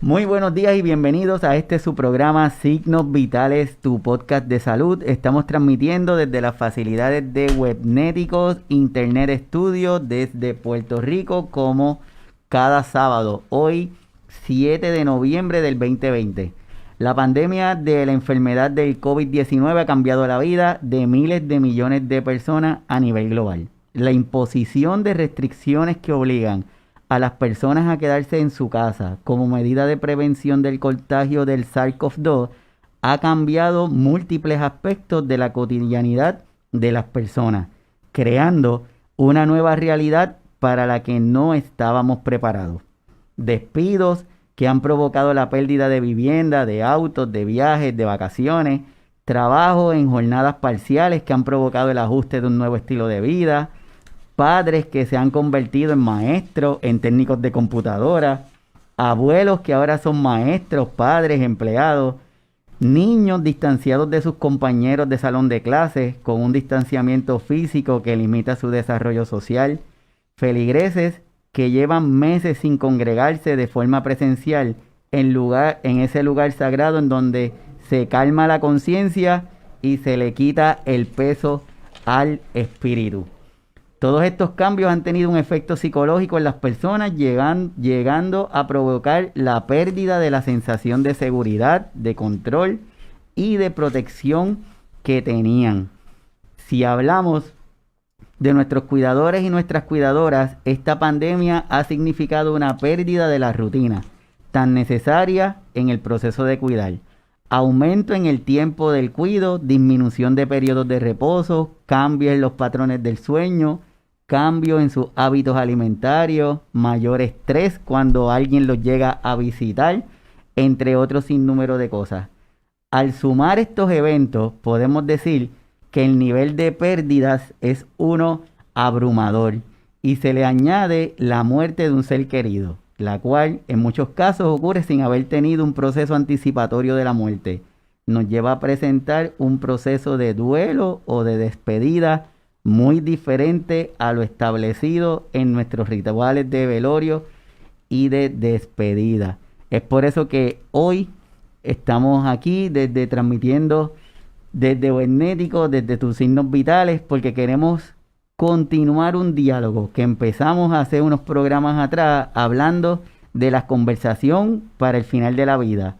Muy buenos días y bienvenidos a su programa Signos Vitales, tu podcast de salud. Estamos transmitiendo desde las facilidades de Webnéticos Internet Studio desde Puerto Rico como cada sábado. Hoy, 7 de noviembre del 2020. La pandemia de la enfermedad del COVID-19 ha cambiado la vida de miles de millones de personas a nivel global. La imposición de restricciones que obligan a las personas a quedarse en su casa como medida de prevención del contagio del SARS-CoV-2 ha cambiado múltiples aspectos de la cotidianidad de las personas, creando una nueva realidad para la que no estábamos preparados. Despidos que han provocado la pérdida de vivienda, de autos, de viajes, de vacaciones, trabajo en jornadas parciales que han provocado el ajuste de un nuevo estilo de vida, padres que se han convertido en maestros, en técnicos de computadora, abuelos que ahora son maestros, padres, empleados, niños distanciados de sus compañeros de salón de clases con un distanciamiento físico que limita su desarrollo social, feligreses que llevan meses sin congregarse de forma presencial en ese lugar sagrado en donde se calma la conciencia y se le quita el peso al espíritu. Todos estos cambios han tenido un efecto psicológico en las personas, llegando a provocar la pérdida de la sensación de seguridad, de control y de protección que tenían. Si hablamos de nuestros cuidadores y nuestras cuidadoras, esta pandemia ha significado una pérdida de la rutina, tan necesaria en el proceso de cuidar. Aumento en el tiempo del cuidado, disminución de periodos de reposo, cambios en los patrones del sueño, cambio en sus hábitos alimentarios, mayor estrés cuando alguien los llega a visitar, entre otros sinnúmero de cosas. Al sumar estos eventos, podemos decir que el nivel de pérdidas es uno abrumador y se le añade la muerte de un ser querido, la cual en muchos casos ocurre sin haber tenido un proceso anticipatorio de la muerte. Nos lleva a presentar un proceso de duelo o de despedida muy diferente a lo establecido en nuestros rituales de velorio y de despedida. Es por eso que hoy estamos aquí transmitiendo desde Webnético, desde tus signos vitales, porque queremos continuar un diálogo que empezamos hace unos programas atrás hablando de la conversación para el final de la vida.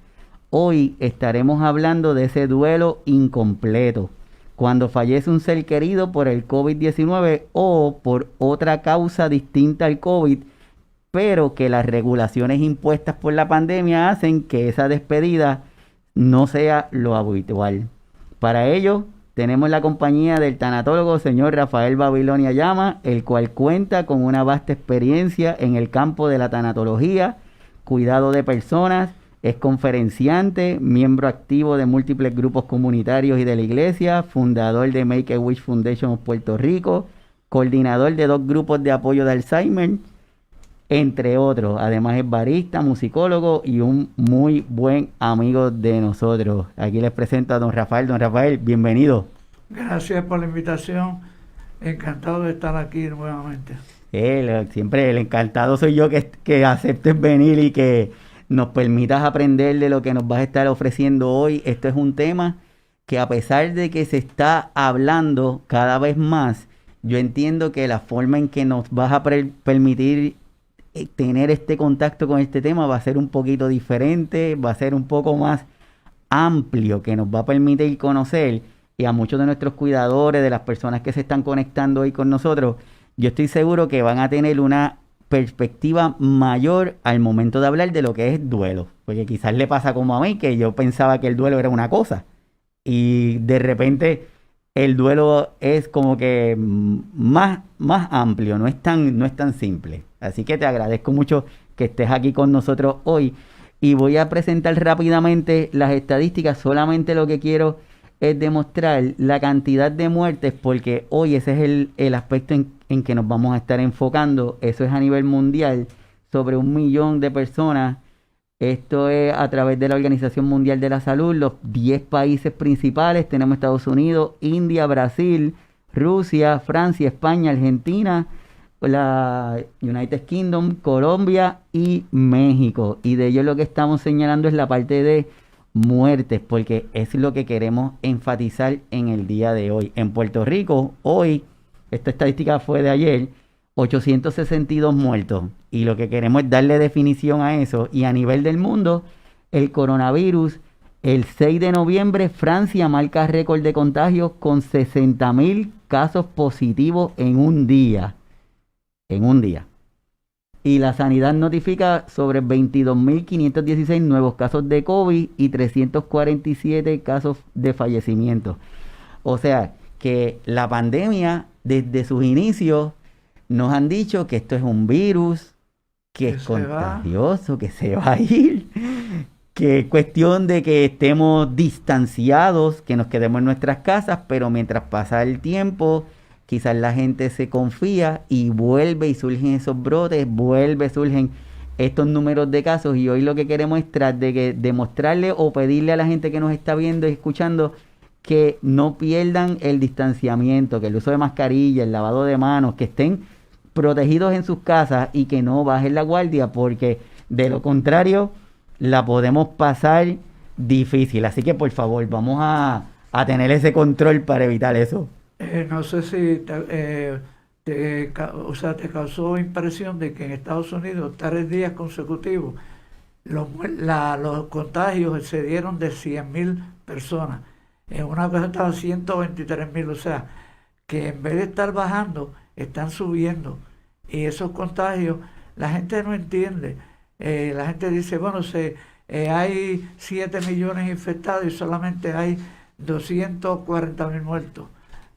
Hoy estaremos hablando de ese duelo incompleto, cuando fallece un ser querido por el COVID-19 o por otra causa distinta al COVID, pero que las regulaciones impuestas por la pandemia hacen que esa despedida no sea lo habitual. Para ello, tenemos la compañía del tanatólogo señor Rafael Babilonia Llama, el cual cuenta con una vasta experiencia en el campo de la tanatología, cuidado de personas. Es conferenciante, miembro activo de múltiples grupos comunitarios y de la iglesia, fundador de Make-A-Wish Foundation of Puerto Rico, coordinador de 2 grupos de apoyo de Alzheimer, entre otros. Además es barista, musicólogo y un muy buen amigo de nosotros. Aquí les presento a don Rafael. Don Rafael, bienvenido. Gracias por la invitación. Encantado de estar aquí nuevamente. Siempre el encantado soy yo que aceptes venir y que nos permitas aprender de lo que nos vas a estar ofreciendo hoy. Esto es un tema que, a pesar de que se está hablando cada vez más, yo entiendo que la forma en que nos vas a permitir tener este contacto con este tema va a ser un poquito diferente, va a ser un poco más amplio, que nos va a permitir conocer, y a muchos de nuestros cuidadores, de las personas que se están conectando hoy con nosotros, yo estoy seguro que van a tener una perspectiva mayor al momento de hablar de lo que es duelo, porque quizás le pasa como a mí, que yo pensaba que el duelo era una cosa y de repente el duelo es como que más amplio, no es tan simple. Así que te agradezco mucho que estés aquí con nosotros hoy y voy a presentar rápidamente las estadísticas. Solamente lo que quiero es demostrar la cantidad de muertes, porque hoy ese es el aspecto en que nos vamos a estar enfocando. Eso es a nivel mundial, sobre 1 millón de personas. Esto es a través de la Organización Mundial de la Salud, los 10 países principales. Tenemos Estados Unidos, India, Brasil, Rusia, Francia, España, Argentina, la United Kingdom, Colombia y México. Y de ello lo que estamos señalando es la parte de muertes, porque es lo que queremos enfatizar en el día de hoy. En Puerto Rico, hoy, esta estadística fue de ayer, 862 muertos. Y lo que queremos es darle definición a eso. Y a nivel del mundo, el coronavirus, el 6 de noviembre, Francia marca récord de contagios con 60.000 casos positivos en un día. En un día. Y la sanidad notifica sobre 22.516 nuevos casos de COVID y 347 casos de fallecimiento. O sea, que la pandemia, desde sus inicios, nos han dicho que esto es un virus, que es contagioso, que se va a ir, que es cuestión de que estemos distanciados, que nos quedemos en nuestras casas, pero mientras pasa el tiempo, quizás la gente se confía y vuelve y surgen esos brotes, surgen estos números de casos, y hoy lo que queremos es demostrarle o pedirle a la gente que nos está viendo y escuchando que no pierdan el distanciamiento, que el uso de mascarilla, el lavado de manos, que estén protegidos en sus casas y que no bajen la guardia, porque de lo contrario la podemos pasar difícil. Así que por favor, vamos a tener ese control para evitar eso. No sé si te causó impresión de que en Estados Unidos 3 días consecutivos los contagios excedieron de 100.000 personas. En una ocasión estaban 123.000, o sea, que en vez de estar bajando, están subiendo. Y esos contagios, la gente no entiende. La gente dice, bueno, hay 7 millones infectados y solamente hay 240.000 muertos.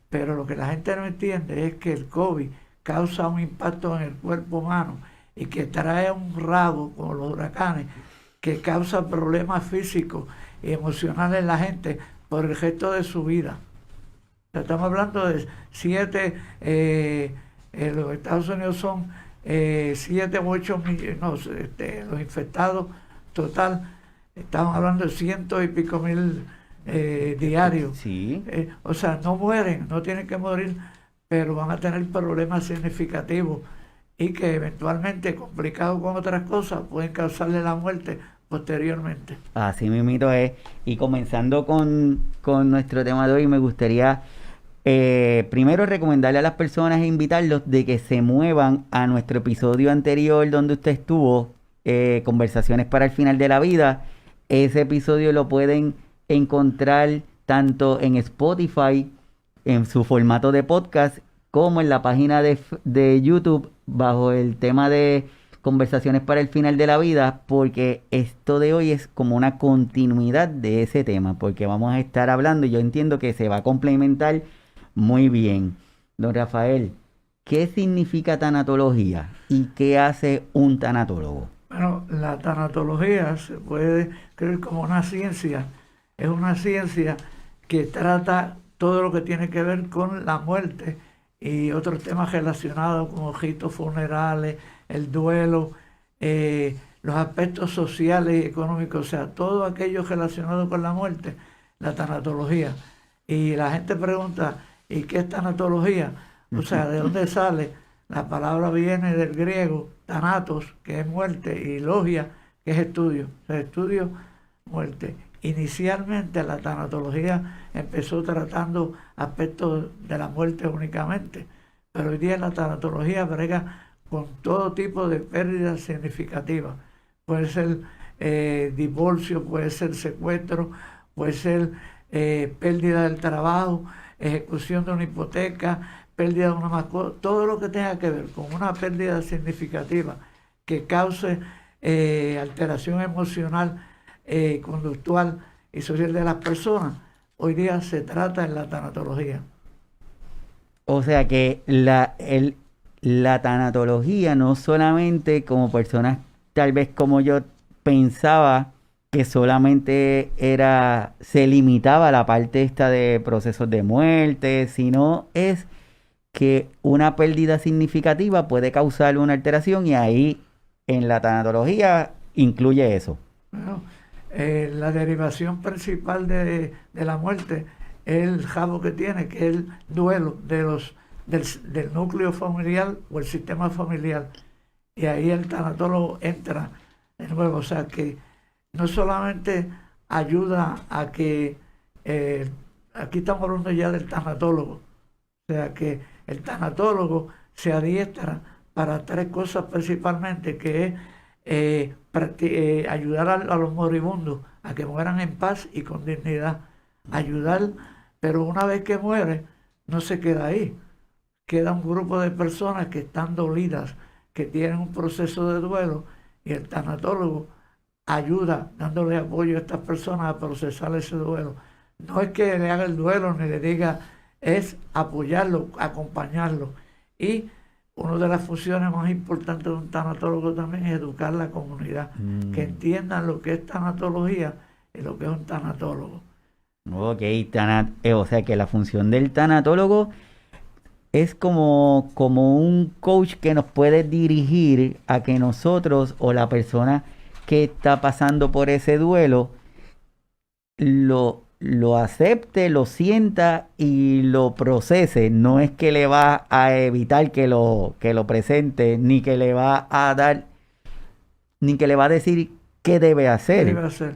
Pero lo que la gente no entiende es que el COVID causa un impacto en el cuerpo humano y que trae un rabo, como los huracanes, que causa problemas físicos y emocionales en la gente por el resto de su vida. Estamos hablando de 7, los Estados Unidos son 7 u 8 millones, no, los infectados total, estamos hablando de 100 y pico mil diarios. Sí. O sea, no mueren, no tienen que morir, pero van a tener problemas significativos y que eventualmente, complicados con otras cosas, pueden causarle la muerte posteriormente. Así mismito es. Y comenzando con nuestro tema de hoy, me gustaría primero recomendarle a las personas e invitarlos de que se muevan a nuestro episodio anterior donde usted estuvo, Conversaciones para el Final de la Vida. Ese episodio lo pueden encontrar tanto en Spotify, en su formato de podcast, como en la página de YouTube bajo el tema de Conversaciones para el Final de la Vida, porque esto de hoy es como una continuidad de ese tema, porque vamos a estar hablando y yo entiendo que se va a complementar muy bien. Don Rafael, ¿qué significa tanatología y qué hace un tanatólogo? Bueno, la tanatología se puede creer como una ciencia. Es una ciencia que trata todo lo que tiene que ver con la muerte y otros temas relacionados como ritos funerales, el duelo, los aspectos sociales y económicos, o sea, todo aquello relacionado con la muerte, la tanatología. Y la gente pregunta, ¿y qué es tanatología? O sea, ¿de dónde sale? La palabra viene del griego, thanatos, que es muerte, y logia, que es estudio. O sea, estudio, muerte. Inicialmente la tanatología empezó tratando aspectos de la muerte únicamente, pero hoy día la tanatología brega con todo tipo de pérdidas significativas. Puede ser divorcio, puede ser secuestro, puede ser pérdida del trabajo, ejecución de una hipoteca, pérdida de una mascota, todo lo que tenga que ver con una pérdida significativa que cause alteración emocional, conductual y social de las personas, hoy día se trata en la tanatología. O sea que la tanatología no solamente, como personas tal vez como yo pensaba que solamente se limitaba a la parte esta de procesos de muerte, sino es que una pérdida significativa puede causar una alteración, y ahí en la tanatología incluye eso. Bueno, la derivación principal de la muerte es el rabo que tiene, que es el duelo de del núcleo familiar o el sistema familiar. Y ahí el tanatólogo entra de nuevo. O sea que no solamente ayuda a que, aquí estamos hablando ya del tanatólogo, o sea que el tanatólogo se adiestra para 3 cosas principalmente, que es ayudar a los moribundos a que mueran en paz y con dignidad. Ayudar, pero una vez que muere, no se queda ahí. Queda un grupo de personas que están dolidas, que tienen un proceso de duelo, y el tanatólogo ayuda dándole apoyo a estas personas a procesar ese duelo. No es que le haga el duelo ni le diga, es apoyarlo, acompañarlo. Y una de las funciones más importantes de un tanatólogo también es educar a la comunidad, que entiendan lo que es tanatología y lo que es un tanatólogo. Ok, o sea que la función del tanatólogo es como un coach que nos puede dirigir a que nosotros o la persona que está pasando por ese duelo lo acepte, lo sienta y lo procese. No es que le va a evitar que lo presente, ni que le va a dar, ni que le va a decir qué debe hacer. ¿Qué debe hacer?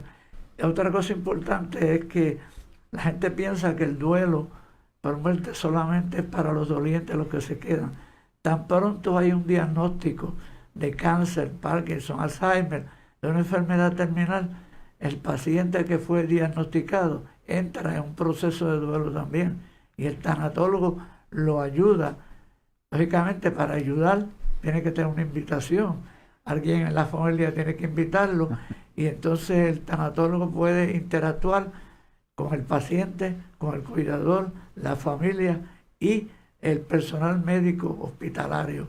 Otra cosa importante es que la gente piensa que el duelo por muerte solamente es para los dolientes, los que se quedan. Tan pronto hay un diagnóstico de cáncer, Parkinson, Alzheimer, de una enfermedad terminal, el paciente que fue diagnosticado entra en un proceso de duelo también, y el tanatólogo lo ayuda. Lógicamente, para ayudar tiene que tener una invitación, alguien en la familia tiene que invitarlo, y entonces el tanatólogo puede interactuar con el paciente, con el cuidador, la familia y el personal médico hospitalario.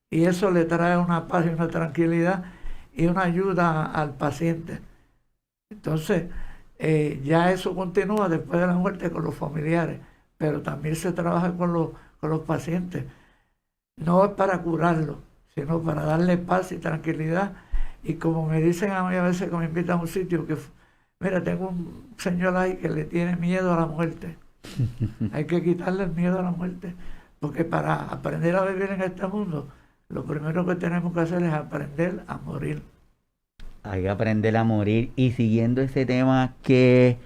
Y eso le trae una paz y una tranquilidad y una ayuda al paciente. Entonces, ya eso continúa después de la muerte con los familiares, pero también se trabaja con los pacientes. No es para curarlos, sino para darle paz y tranquilidad. Y como me dicen a mí a veces que me invitan a un sitio, que mira, tengo un señor ahí que le tiene miedo a la muerte. Hay que quitarle el miedo a la muerte, porque para aprender a vivir en este mundo, lo primero que tenemos que hacer es aprender a morir. Hay que aprender a morir. Y siguiendo ese tema que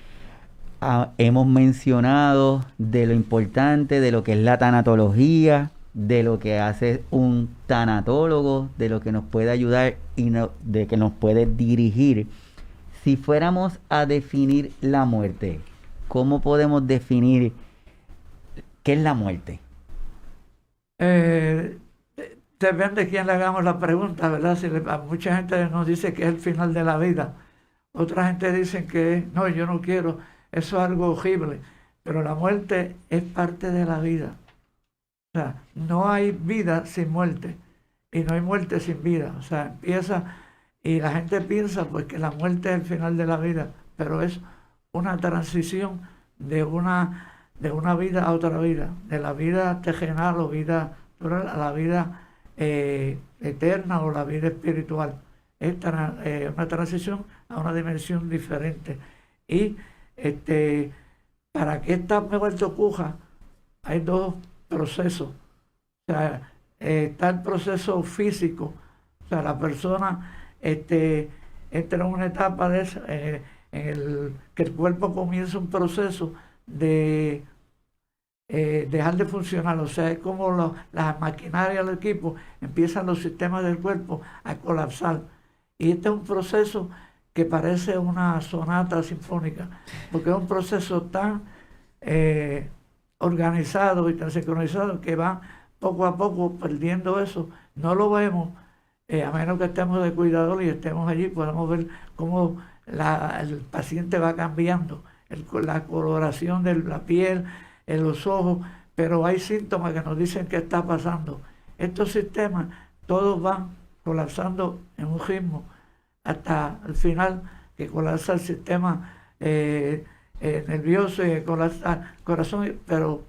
hemos mencionado, de lo importante, de lo que es la tanatología, de lo que hace un tanatólogo, de lo que nos puede ayudar y de que nos puede dirigir. Si fuéramos a definir la muerte, ¿cómo podemos definir qué es la muerte? Depende de quién le hagamos la pregunta, ¿verdad? Mucha gente nos dice que es el final de la vida. Otra gente dice que no, yo no quiero, eso es algo horrible. Pero la muerte es parte de la vida. O sea, no hay vida sin muerte y no hay muerte sin vida. O sea, empieza y la gente piensa pues que la muerte es el final de la vida, pero es una transición de una vida a otra vida, de la vida terrenal o vida natural a la vida eterna o la vida espiritual. Es una transición a una dimensión diferente. Y para que esta muerte ocurra, hay 2 procesos. O sea, está el proceso físico, o sea, la persona entra en una etapa de esa, que el cuerpo comienza un proceso de dejar de funcionar. O sea, es como las maquinarias del equipo, empiezan los sistemas del cuerpo a colapsar. Y este es un proceso que parece una sonata sinfónica, porque es un proceso tan organizado y tan sincronizado que va poco a poco perdiendo eso. No lo vemos, a menos que estemos de cuidador y estemos allí, podemos ver cómo el paciente va cambiando, la coloración de la piel, en los ojos, pero hay síntomas que nos dicen qué está pasando. Estos sistemas todos van colapsando en un ritmo hasta el final, que colapsa el sistema nervioso y colapsa el corazón. Pero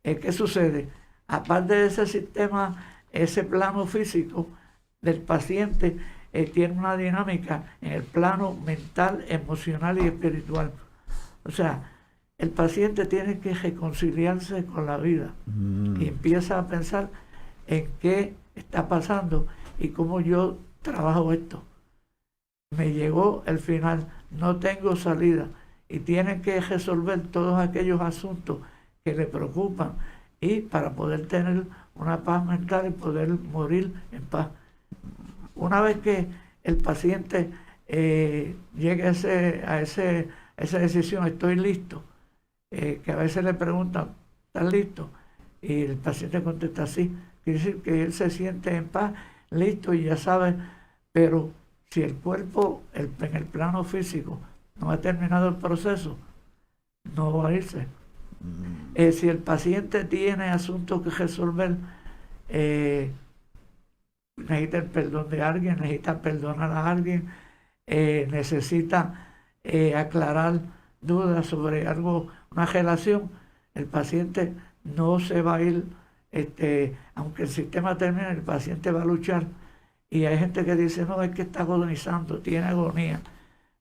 ¿qué sucede? Aparte de ese sistema, ese plano físico del paciente tiene una dinámica en el plano mental, emocional y espiritual. O sea, el paciente tiene que reconciliarse con la vida y empieza a pensar en qué está pasando y cómo yo trabajo esto. Me llegó el final, no tengo salida y tiene que resolver todos aquellos asuntos que le preocupan y para poder tener una paz mental y poder morir en paz. Una vez que el paciente llegue a esa decisión, estoy listo, que a veces le preguntan, ¿estás listo? Y el paciente contesta sí, quiere decir que él se siente en paz, listo y ya sabe, pero si el cuerpo en el plano físico no ha terminado el proceso, no va a irse. Si el paciente tiene asuntos que resolver, necesita el perdón de alguien, necesita perdonar a alguien, necesita aclarar dudas sobre algo, una relación, el paciente no se va a ir, aunque el sistema termine, el paciente va a luchar. Y hay gente que dice, no, es que está agonizando, tiene agonía.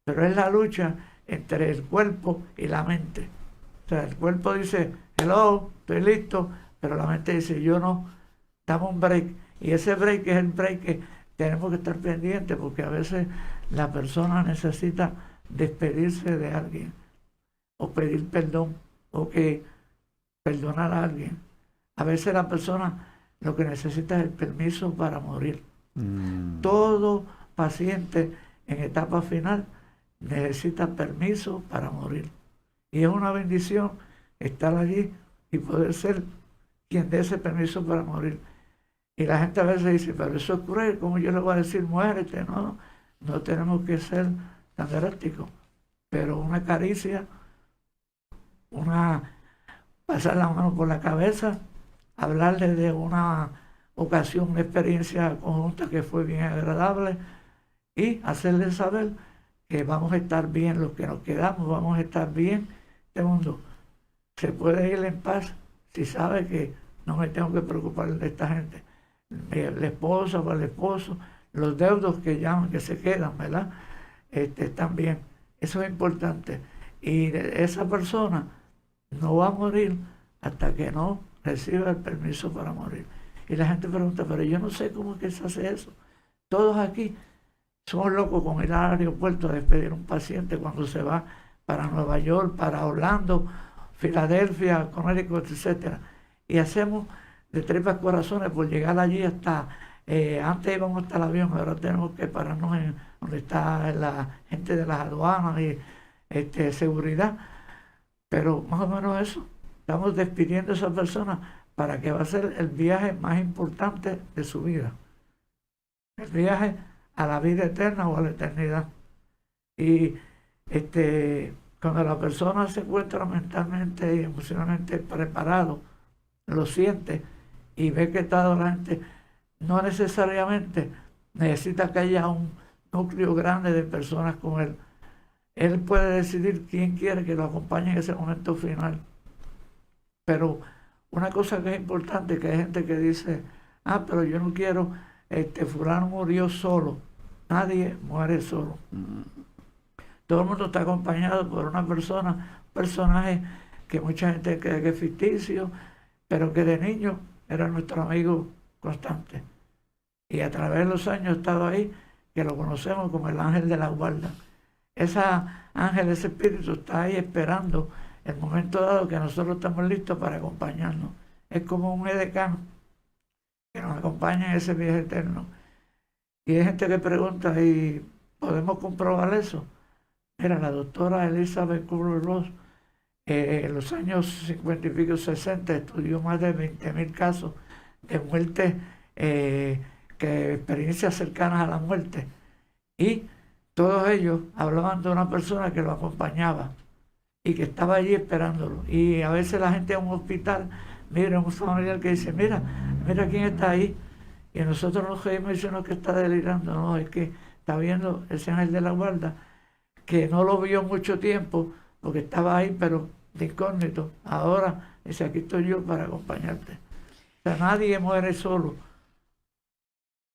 Pero es la lucha entre el cuerpo y la mente. O sea, el cuerpo dice, hello, estoy listo, pero la mente dice, yo no, dame un break. Y ese break es el break que tenemos que estar pendientes, porque a veces la persona necesita despedirse de alguien, o pedir perdón, o que perdonar a alguien. A veces la persona lo que necesita es el permiso para morir. Todo paciente en etapa final necesita permiso para morir. Y es una bendición estar allí y poder ser quien dé ese permiso para morir. Y la gente a veces dice, pero eso es cruel, ¿cómo yo le voy a decir muérete? No, no tenemos que ser tan drásticos. Pero una caricia, pasar la mano por la cabeza, hablarle de una ocasión, una experiencia conjunta que fue bien agradable y hacerle saber que vamos a estar bien, los que nos quedamos vamos a estar bien. Este mundo se puede ir en paz si sabe que no me tengo que preocupar de esta gente. La esposa o el esposo, los deudos que llaman, que se quedan, ¿verdad? Están bien. Eso es importante. Y esa persona no va a morir hasta que no reciba el permiso para morir. Y la gente pregunta, pero yo no sé cómo es que se hace eso. Todos aquí somos locos con ir al aeropuerto a despedir a un paciente cuando se va para Nueva York, para Orlando, Filadelfia, Connecticut, etc. Y hacemos de tripas corazones por llegar allí hasta, antes íbamos hasta el avión, ahora tenemos que pararnos en donde está la gente de las aduanas y seguridad. Pero más o menos eso, estamos despidiendo a esa persona para que va a ser el viaje más importante de su vida. El viaje a la vida eterna o a la eternidad. Y cuando la persona se encuentra mentalmente y emocionalmente preparado, lo siente y ve que está adelante, no necesariamente necesita que haya un núcleo grande de personas con él. Él puede decidir quién quiere que lo acompañe en ese momento final. Pero una cosa que es importante, que hay gente que dice, pero yo no quiero, fulano murió solo. Nadie muere solo. Todo el mundo está acompañado por una persona, un personaje que mucha gente cree que es ficticio, pero que de niño era nuestro amigo constante. Y a través de los años ha estado ahí, que lo conocemos como el ángel de la guarda. Ese ángel, ese espíritu está ahí esperando el momento dado que nosotros estamos listos para acompañarnos. Es como un edecán que nos acompaña en ese viaje eterno. Y hay gente que pregunta, ¿y podemos comprobar eso? Mira, la doctora Elizabeth Kubler-Ross en los años 50 y pico, 60, estudió más de 20.000 casos de muerte, experiencias cercanas a la muerte. Y todos ellos hablaban de una persona que lo acompañaba y que estaba allí esperándolo. Y a veces la gente en un hospital, mira, un familiar que dice, mira quién está ahí. Y nosotros nos reímos y decimos que está delirando. No, es que está viendo ese ángel de la guarda, que no lo vio mucho tiempo, porque estaba ahí, pero de incógnito. Ahora dice, aquí estoy yo para acompañarte. O sea, nadie muere solo.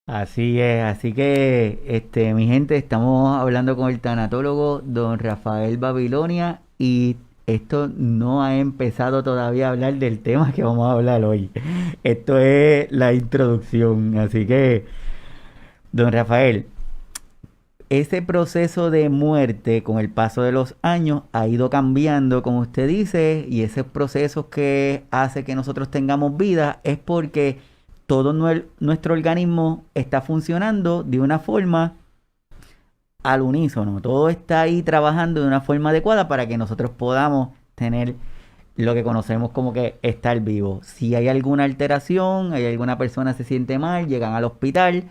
Así es, así que mi gente, estamos hablando con el tanatólogo don Rafael Babilonia y esto no ha empezado todavía a hablar del tema que vamos a hablar hoy. Esto es la introducción. Así que, don Rafael, ese proceso de muerte con el paso de los años ha ido cambiando, como usted dice, y esos procesos que hace que nosotros tengamos vida es porque todo nuestro organismo está funcionando de una forma al unísono. Todo está ahí trabajando de una forma adecuada para que nosotros podamos tener lo que conocemos como que estar vivo. Si hay alguna alteración, hay alguna persona se siente mal, llegan al hospital.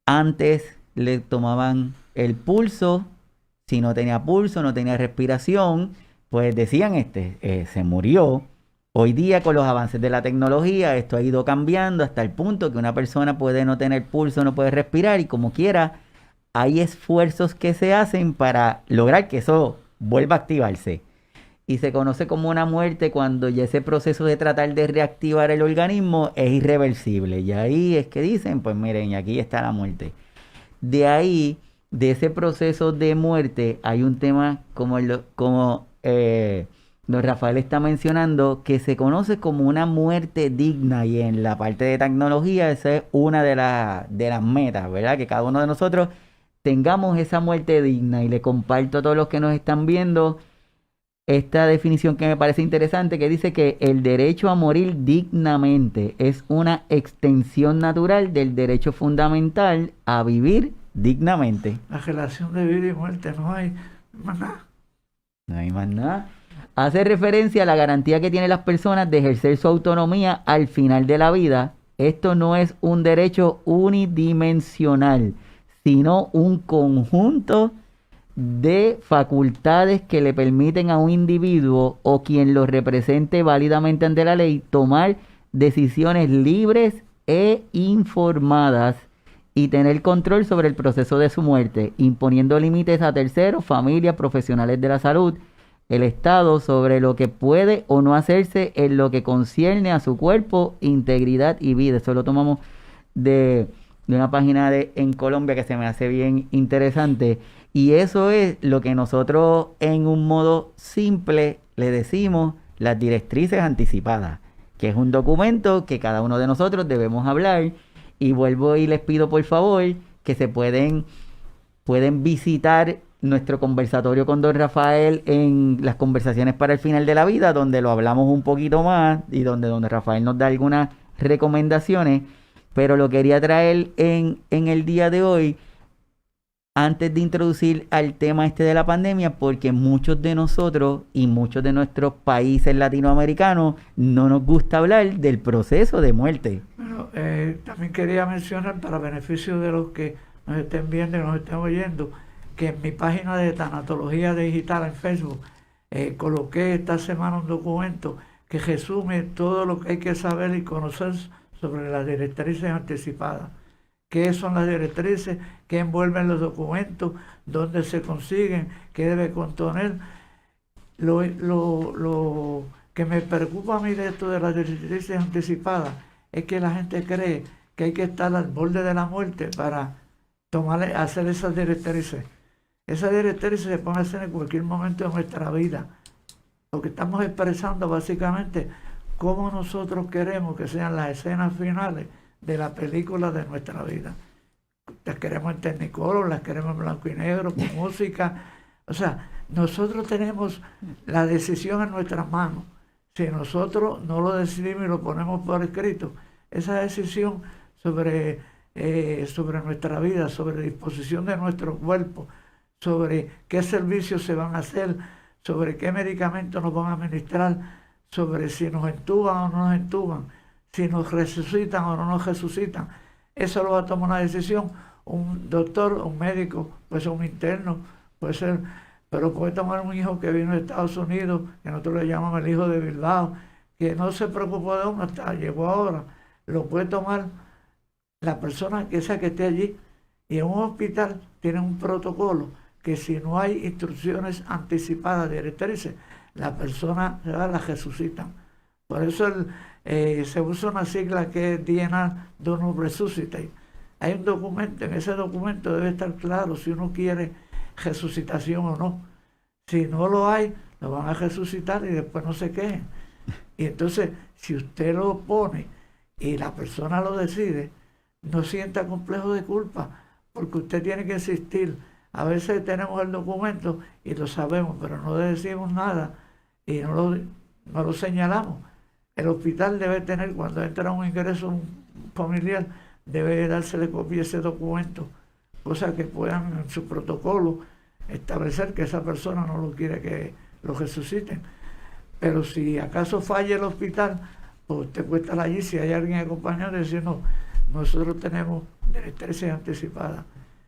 Antes le tomaban el pulso, si no tenía pulso, no tenía respiración, pues decían se murió. Hoy día con los avances de la tecnología esto ha ido cambiando hasta el punto que una persona puede no tener pulso, no puede respirar y como quiera hay esfuerzos que se hacen para lograr que eso vuelva a activarse. Y se conoce como una muerte cuando ya ese proceso de tratar de reactivar el organismo es irreversible. Y ahí es que dicen, pues miren, aquí está la muerte. De ahí, de ese proceso de muerte, hay un tema como don Rafael está mencionando, que se conoce como una muerte digna. Y en la parte de tecnología, esa es una de las metas, ¿verdad? Que cada uno de nosotros tengamos esa muerte digna. Y le comparto a todos los que nos están viendo esta definición que me parece interesante, que dice que el derecho a morir dignamente es una extensión natural del derecho fundamental a vivir dignamente. La relación de vida y muerte, no hay más nada. No hay más nada. Hace referencia a la garantía que tienen las personas de ejercer su autonomía al final de la vida. Esto no es un derecho unidimensional, sino un conjunto de facultades que le permiten a un individuo o quien lo represente válidamente ante la ley tomar decisiones libres e informadas y tener control sobre el proceso de su muerte, imponiendo límites a terceros, familias, profesionales de la salud, el Estado, sobre lo que puede o no hacerse en lo que concierne a su cuerpo, integridad y vida. Eso lo tomamos de una página en Colombia que se me hace bien interesante. Y eso es lo que nosotros en un modo simple le decimos las directrices anticipadas, que es un documento que cada uno de nosotros debemos hablar. Y vuelvo y les pido por favor que pueden visitar nuestro conversatorio con don Rafael en las conversaciones para el final de la vida, donde lo hablamos un poquito más y donde don Rafael nos da algunas recomendaciones. Pero lo quería traer en el día de hoy, antes de introducir al tema de la pandemia, porque muchos de nosotros y muchos de nuestros países latinoamericanos no nos gusta hablar del proceso de muerte. Bueno, también quería mencionar, para beneficio de los que nos estén viendo y nos estén oyendo, que en mi página de tanatología digital en Facebook coloqué esta semana un documento que resume todo lo que hay que saber y conocer sobre las directrices anticipadas. ¿Qué son las directrices? ¿Qué envuelven los documentos? ¿Dónde se consiguen? ¿Qué debe contener? Lo que me preocupa a mí de esto de las directrices anticipadas es que la gente cree que hay que estar al borde de la muerte para hacer esas directrices. Esas directrices se pueden hacer en cualquier momento de nuestra vida. Lo que estamos expresando básicamente cómo nosotros queremos que sean las escenas finales de la película de nuestra vida. Las queremos en Technicolor, las queremos en blanco y negro, con música. O sea, nosotros tenemos la decisión en nuestras manos. Si nosotros no lo decidimos y lo ponemos por escrito, esa decisión sobre nuestra vida, sobre la disposición de nuestro cuerpo, sobre qué servicios se van a hacer, sobre qué medicamentos nos van a administrar, sobre si nos entuban o no nos entuban, si nos resucitan o no nos resucitan. Eso lo va a tomar una decisión un doctor, un médico, puede ser un interno, puede ser, pero puede tomar un hijo que vino de Estados Unidos, que nosotros le llamamos el hijo de Bilbao, que no se preocupó de uno hasta llegó ahora. Lo puede tomar la persona que sea que esté allí. Y en un hospital tienen un protocolo que si no hay instrucciones anticipadas, directrices, la persona la resucitan. Por eso se usa una sigla que es DNA Donor Resuscitate. Hay un documento, en ese documento debe estar claro si uno quiere resucitación o no. Si no lo hay, lo van a resucitar y después no se quejen. Y entonces, si usted lo pone y la persona lo decide, no sienta complejo de culpa, porque usted tiene que insistir. A veces tenemos el documento y lo sabemos, pero no decimos nada y no lo señalamos. El hospital debe tener, cuando entra un ingreso familiar, debe dársele copia de ese documento, cosa que puedan en su protocolo establecer que esa persona no lo quiere que lo resuciten. Pero si acaso falla el hospital, pues usted puede estar allí, si hay alguien acompañado, y decir, no, nosotros tenemos anestesia anticipada.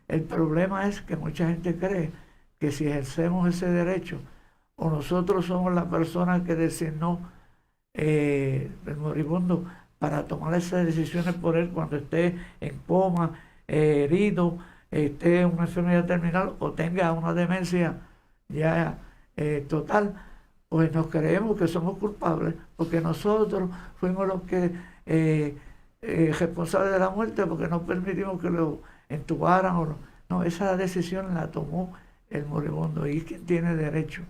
El problema es que mucha gente cree que si ejercemos ese derecho, o nosotros somos la persona que designó el moribundo para tomar esas decisiones por él cuando esté en coma, herido, esté en una enfermedad terminal o tenga una demencia ya total, pues nos creemos que somos culpables porque nosotros fuimos los que responsables de la muerte porque no permitimos que lo entubaran o no. Esa decisión la tomó el moribundo y es quien tiene derecho,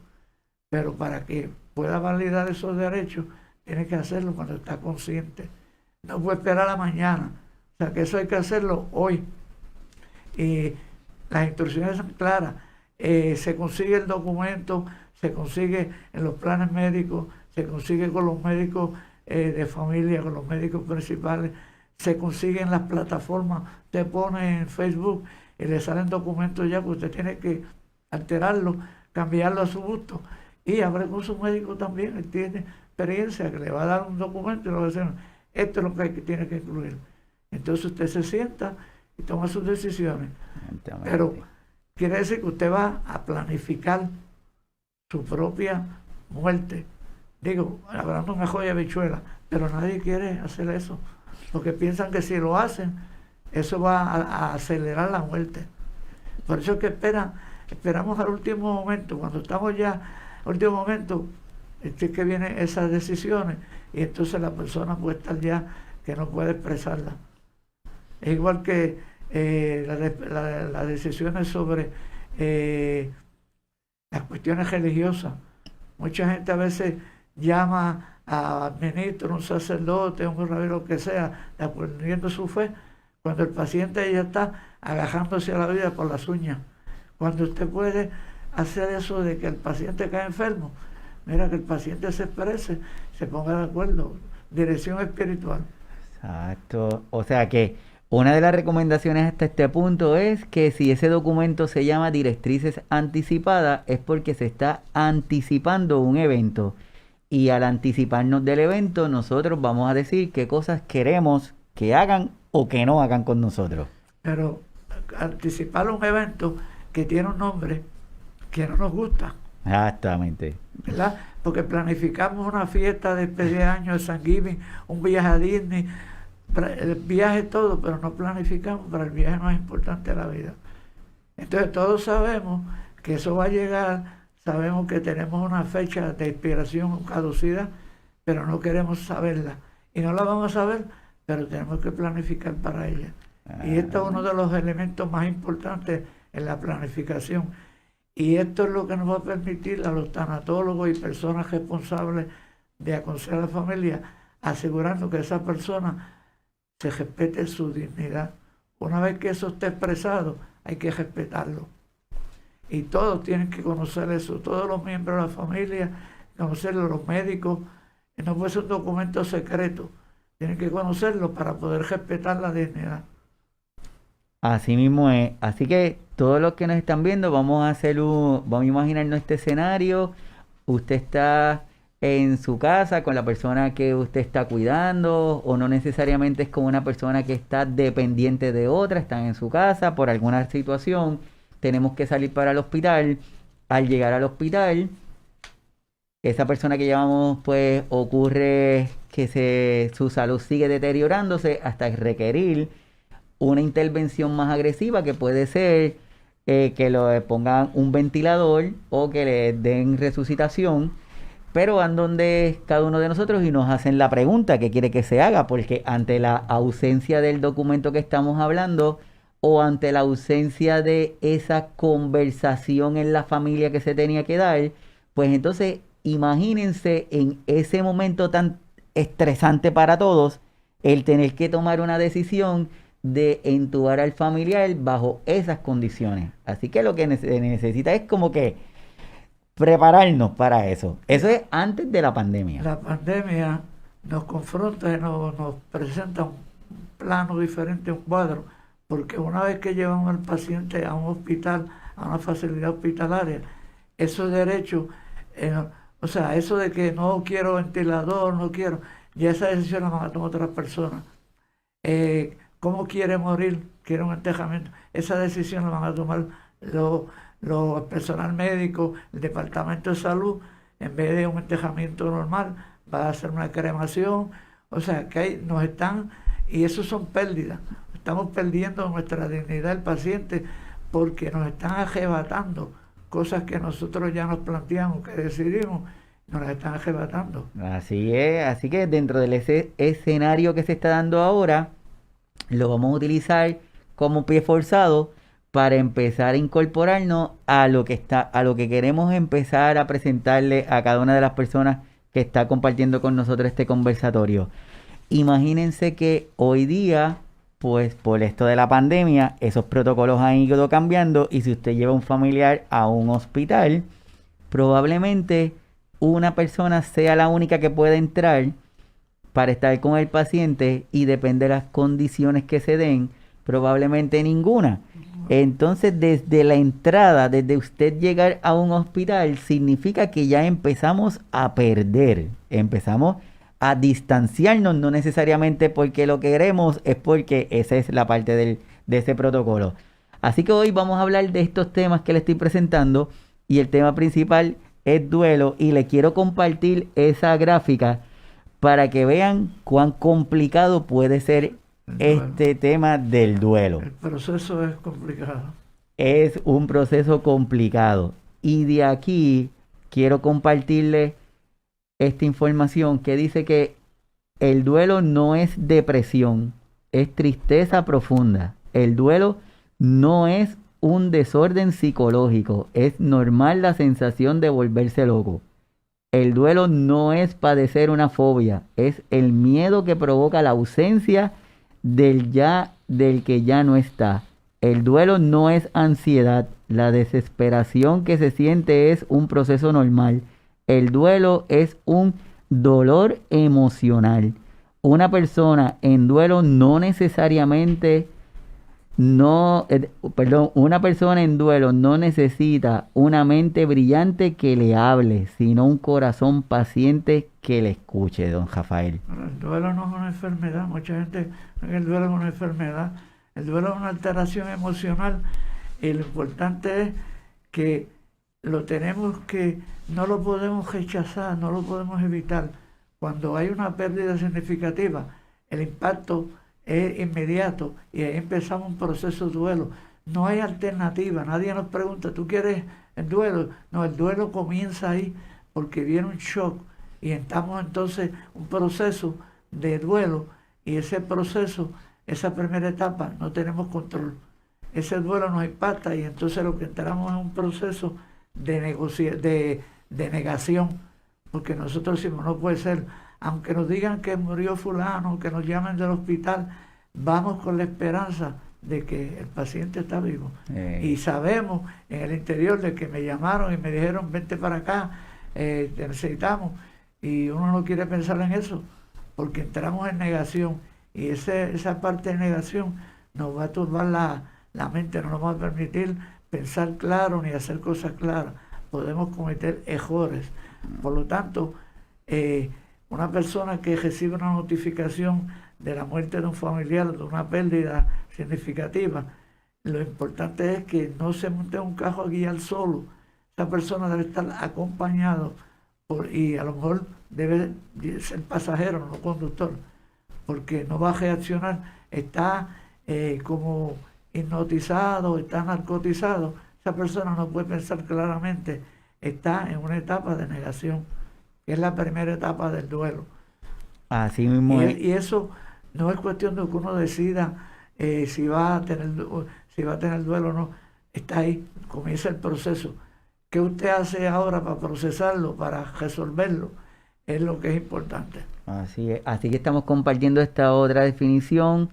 pero para que pueda validar esos derechos tiene que hacerlo cuando está consciente, no puede esperar a mañana, o sea que eso hay que hacerlo hoy. Y las instrucciones son claras, se consigue el documento, se consigue en los planes médicos, se consigue con los médicos de familia, con los médicos principales, se consigue en las plataformas, usted pone en Facebook y le salen documentos ya que usted tiene que alterarlo, cambiarlo a su gusto y hable con su médico también, él tiene experiencia que le va a dar un documento y le va a decir, esto es lo que tiene que incluir. Entonces usted se sienta y toma sus decisiones. Pero quiere decir que usted va a planificar su propia muerte. Digo, hablando una joya bichuela, pero nadie quiere hacer eso. Porque piensan que si lo hacen, eso va a acelerar la muerte. Por eso es que esperamos al último momento, cuando estamos ya al último momento, es que vienen esas decisiones y entonces la persona puede estar ya que no puede expresarla. Es igual que las decisiones sobre las cuestiones religiosas. Mucha gente a veces llama a ministro, un sacerdote, un rabino, lo que sea, dependiendo su fe, cuando el paciente ya está agajándose a la vida por las uñas. Cuando usted puede hacer eso de que el paciente cae enfermo, mira, que el paciente se exprese, se ponga de acuerdo, dirección espiritual. Exacto, o sea que una de las recomendaciones hasta este punto es que si ese documento se llama directrices anticipadas es porque se está anticipando un evento y al anticiparnos del evento nosotros vamos a decir qué cosas queremos que hagan o que no hagan con nosotros. Pero anticipar un evento que tiene un nombre que no nos gusta. Exactamente. ¿Verdad? Porque planificamos una fiesta de despedida de año de Thanksgiving, un viaje a Disney, el viaje todo, pero no planificamos para el viaje más importante de la vida. Entonces todos sabemos que eso va a llegar, sabemos que tenemos una fecha de expiración caducida, pero no queremos saberla. Y no la vamos a saber, pero tenemos que planificar para ella. Y esto es uno de los elementos más importantes en la planificación. Y esto es lo que nos va a permitir a los tanatólogos y personas responsables de aconsejar a la familia, asegurando que esa persona se respete su dignidad. Una vez que eso esté expresado, hay que respetarlo. Y todos tienen que conocer eso, todos los miembros de la familia, conocerlo, los médicos. No puede ser un documento secreto, tienen que conocerlo para poder respetar la dignidad. Así mismo es. Así que todos los que nos están viendo, vamos a imaginarnos este escenario. Usted está en su casa con la persona que usted está cuidando, o no necesariamente es con una persona que está dependiente de otra, están en su casa por alguna situación, tenemos que salir para el hospital. Al llegar al hospital, esa persona que llevamos, pues ocurre que su salud sigue deteriorándose hasta requerir una intervención más agresiva, que puede ser que le pongan un ventilador o que le den resucitación, pero van donde cada uno de nosotros y nos hacen la pregunta que quiere que se haga, porque ante la ausencia del documento que estamos hablando, o ante la ausencia de esa conversación en la familia que se tenía que dar, pues entonces imagínense en ese momento tan estresante para todos, el tener que tomar una decisión de entubar al familiar bajo esas condiciones. Así que lo que necesita es como que prepararnos para eso. Eso es antes de la pandemia. La pandemia nos confronta y nos presenta un plano diferente, un cuadro, porque una vez que llevamos al paciente a un hospital, a una facilidad hospitalaria, esos derechos, o sea, eso de que no quiero ventilador, no quiero, ya esa decisión la van a tomar otras personas. ¿Cómo quiere morir? Quiere un entejamiento. Esa decisión la van a tomar los personal médico, el departamento de salud, en vez de un entejamiento normal, va a hacer una cremación. O sea, que nos están, y eso son pérdidas. Estamos perdiendo nuestra dignidad del paciente porque nos están arrebatando cosas que nosotros ya nos planteamos, que decidimos, nos las están arrebatando. Así es, así que dentro del ese escenario que se está dando ahora, lo vamos a utilizar como pie forzado para empezar a incorporarnos a lo que está, a lo que queremos empezar a presentarle a cada una de las personas que está compartiendo con nosotros este conversatorio. Imagínense que hoy día, pues por esto de la pandemia, esos protocolos han ido cambiando y si usted lleva un familiar a un hospital, probablemente una persona sea la única que pueda entrar para estar con el paciente y depende de las condiciones que se den, probablemente ninguna. Entonces, desde la entrada, desde usted llegar a un hospital, significa que ya empezamos a perder, empezamos a distanciarnos, no necesariamente porque lo queremos, es porque esa es la parte de ese protocolo. Así que hoy vamos a hablar de estos temas que le estoy presentando y el tema principal es duelo y le quiero compartir esa gráfica para que vean cuán complicado puede ser este tema del duelo. El proceso es complicado. Es un proceso complicado. Y de aquí quiero compartirles esta información que dice que el duelo no es depresión, es tristeza profunda. El duelo no es un desorden psicológico, es normal la sensación de volverse loco. El duelo no es padecer una fobia, es el miedo que provoca la ausencia del que ya no está. El duelo no es ansiedad, la desesperación que se siente es un proceso normal. El duelo es un dolor emocional. Una persona en duelo no necesariamente una persona en duelo no necesita una mente brillante que le hable, sino un corazón paciente que le escuche, don Rafael. Bueno, el duelo no es una enfermedad, mucha gente cree que el duelo es una enfermedad. El duelo es una alteración emocional y lo importante es que no lo podemos rechazar, no lo podemos evitar. Cuando hay una pérdida significativa, el impacto es inmediato y ahí empezamos un proceso de duelo. No hay alternativa, nadie nos pregunta, ¿tú quieres el duelo? No, el duelo comienza ahí porque viene un shock y estamos entonces un proceso de duelo y ese proceso, esa primera etapa, no tenemos control. Ese duelo nos impacta y entonces lo que entramos es un proceso de negación, porque nosotros decimos, no puede ser, aunque nos digan que murió fulano, que nos llamen del hospital, vamos con la esperanza de que el paciente está vivo. Y sabemos en el interior de que me llamaron y me dijeron, vente para acá, te necesitamos. Y uno no quiere pensar en eso, porque entramos en negación. Y esa parte de negación nos va a turbar la mente, no nos va a permitir pensar claro ni hacer cosas claras. Podemos cometer errores. Por lo tanto, una persona que recibe una notificación de la muerte de un familiar, de una pérdida significativa, lo importante es que no se monte un carro a guiar solo. Esa persona debe estar acompañado y a lo mejor debe ser pasajero, no conductor, porque no va a reaccionar, está como hipnotizado, está narcotizado. Esa persona no puede pensar claramente, está en una etapa de negación, que es la primera etapa del duelo. Así mismo y eso no es cuestión de que uno decida si va a tener duelo o no, está ahí, comienza el proceso. ¿Qué usted hace ahora para procesarlo, para resolverlo? Es lo que es importante. Así es. Así que estamos compartiendo esta otra definición,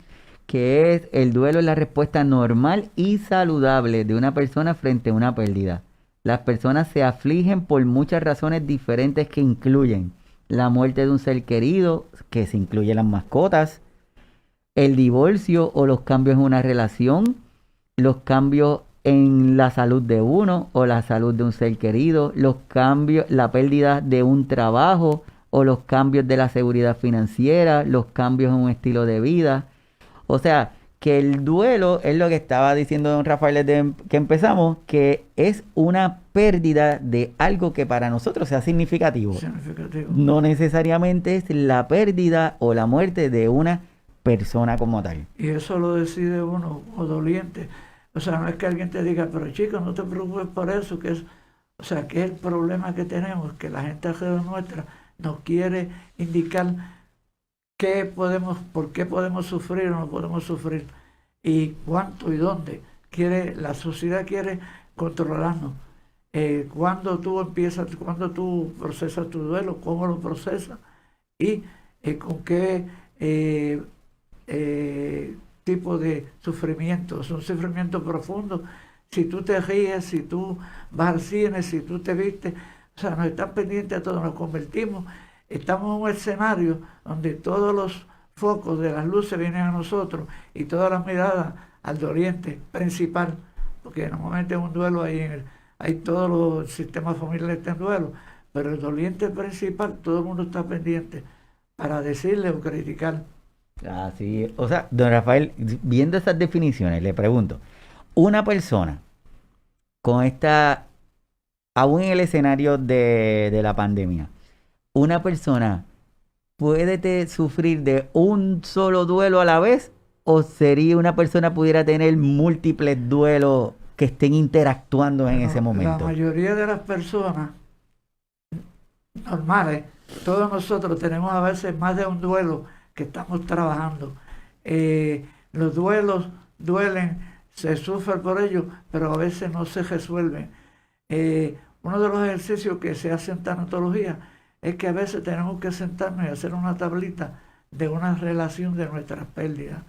que es: el duelo es la respuesta normal y saludable de una persona frente a una pérdida. Las personas se afligen por muchas razones diferentes que incluyen la muerte de un ser querido, que se incluye las mascotas, el divorcio o los cambios en una relación, los cambios en la salud de uno o la salud de un ser querido, los cambios, la pérdida de un trabajo o los cambios de la seguridad financiera, los cambios en un estilo de vida. O sea, que el duelo es lo que estaba diciendo don Rafael desde que empezamos, que es una pérdida de algo que para nosotros sea significativo. No necesariamente es la pérdida o la muerte de una persona como tal. Y eso lo decide uno como doliente. O sea, no es que alguien te diga, pero chico, no te preocupes por eso, que es, o sea, que es el problema que tenemos, que la gente alrededor nuestra nos quiere indicar por qué podemos sufrir o no podemos sufrir, y cuánto y dónde. La sociedad quiere controlarnos. Cuando tú procesas tu duelo, cómo lo procesas y con qué tipo de sufrimiento. Es un sufrimiento profundo. Si tú te ríes, si tú vas al cine, si tú te vistes, o sea, nos están pendientes a todos, nos convertimos. Estamos en un escenario donde todos los focos de las luces vienen a nosotros y todas las miradas al doliente principal, porque normalmente en un duelo hay todos los sistemas familiares están en duelo, pero el doliente principal, todo el mundo está pendiente para decirle o criticar. Así es. O sea, don Rafael, viendo esas definiciones, le pregunto, una persona con aún en el escenario de la pandemia, ¿una persona puede sufrir de un solo duelo a la vez? ¿O sería una persona pudiera tener múltiples duelos que estén interactuando en ese momento? La mayoría de las personas normales, todos nosotros tenemos a veces más de un duelo que estamos trabajando. Los duelos duelen, se sufre por ellos, pero a veces no se resuelven. Uno de los ejercicios que se hace en tanatología es que a veces tenemos que sentarnos y hacer una tablita de una relación de nuestras pérdidas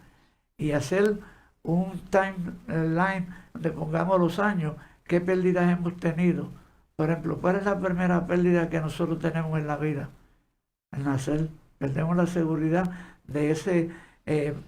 y hacer un timeline donde pongamos los años, qué pérdidas hemos tenido. Por ejemplo, ¿cuál es la primera pérdida que nosotros tenemos en la vida? Al nacer, perdemos la seguridad de ese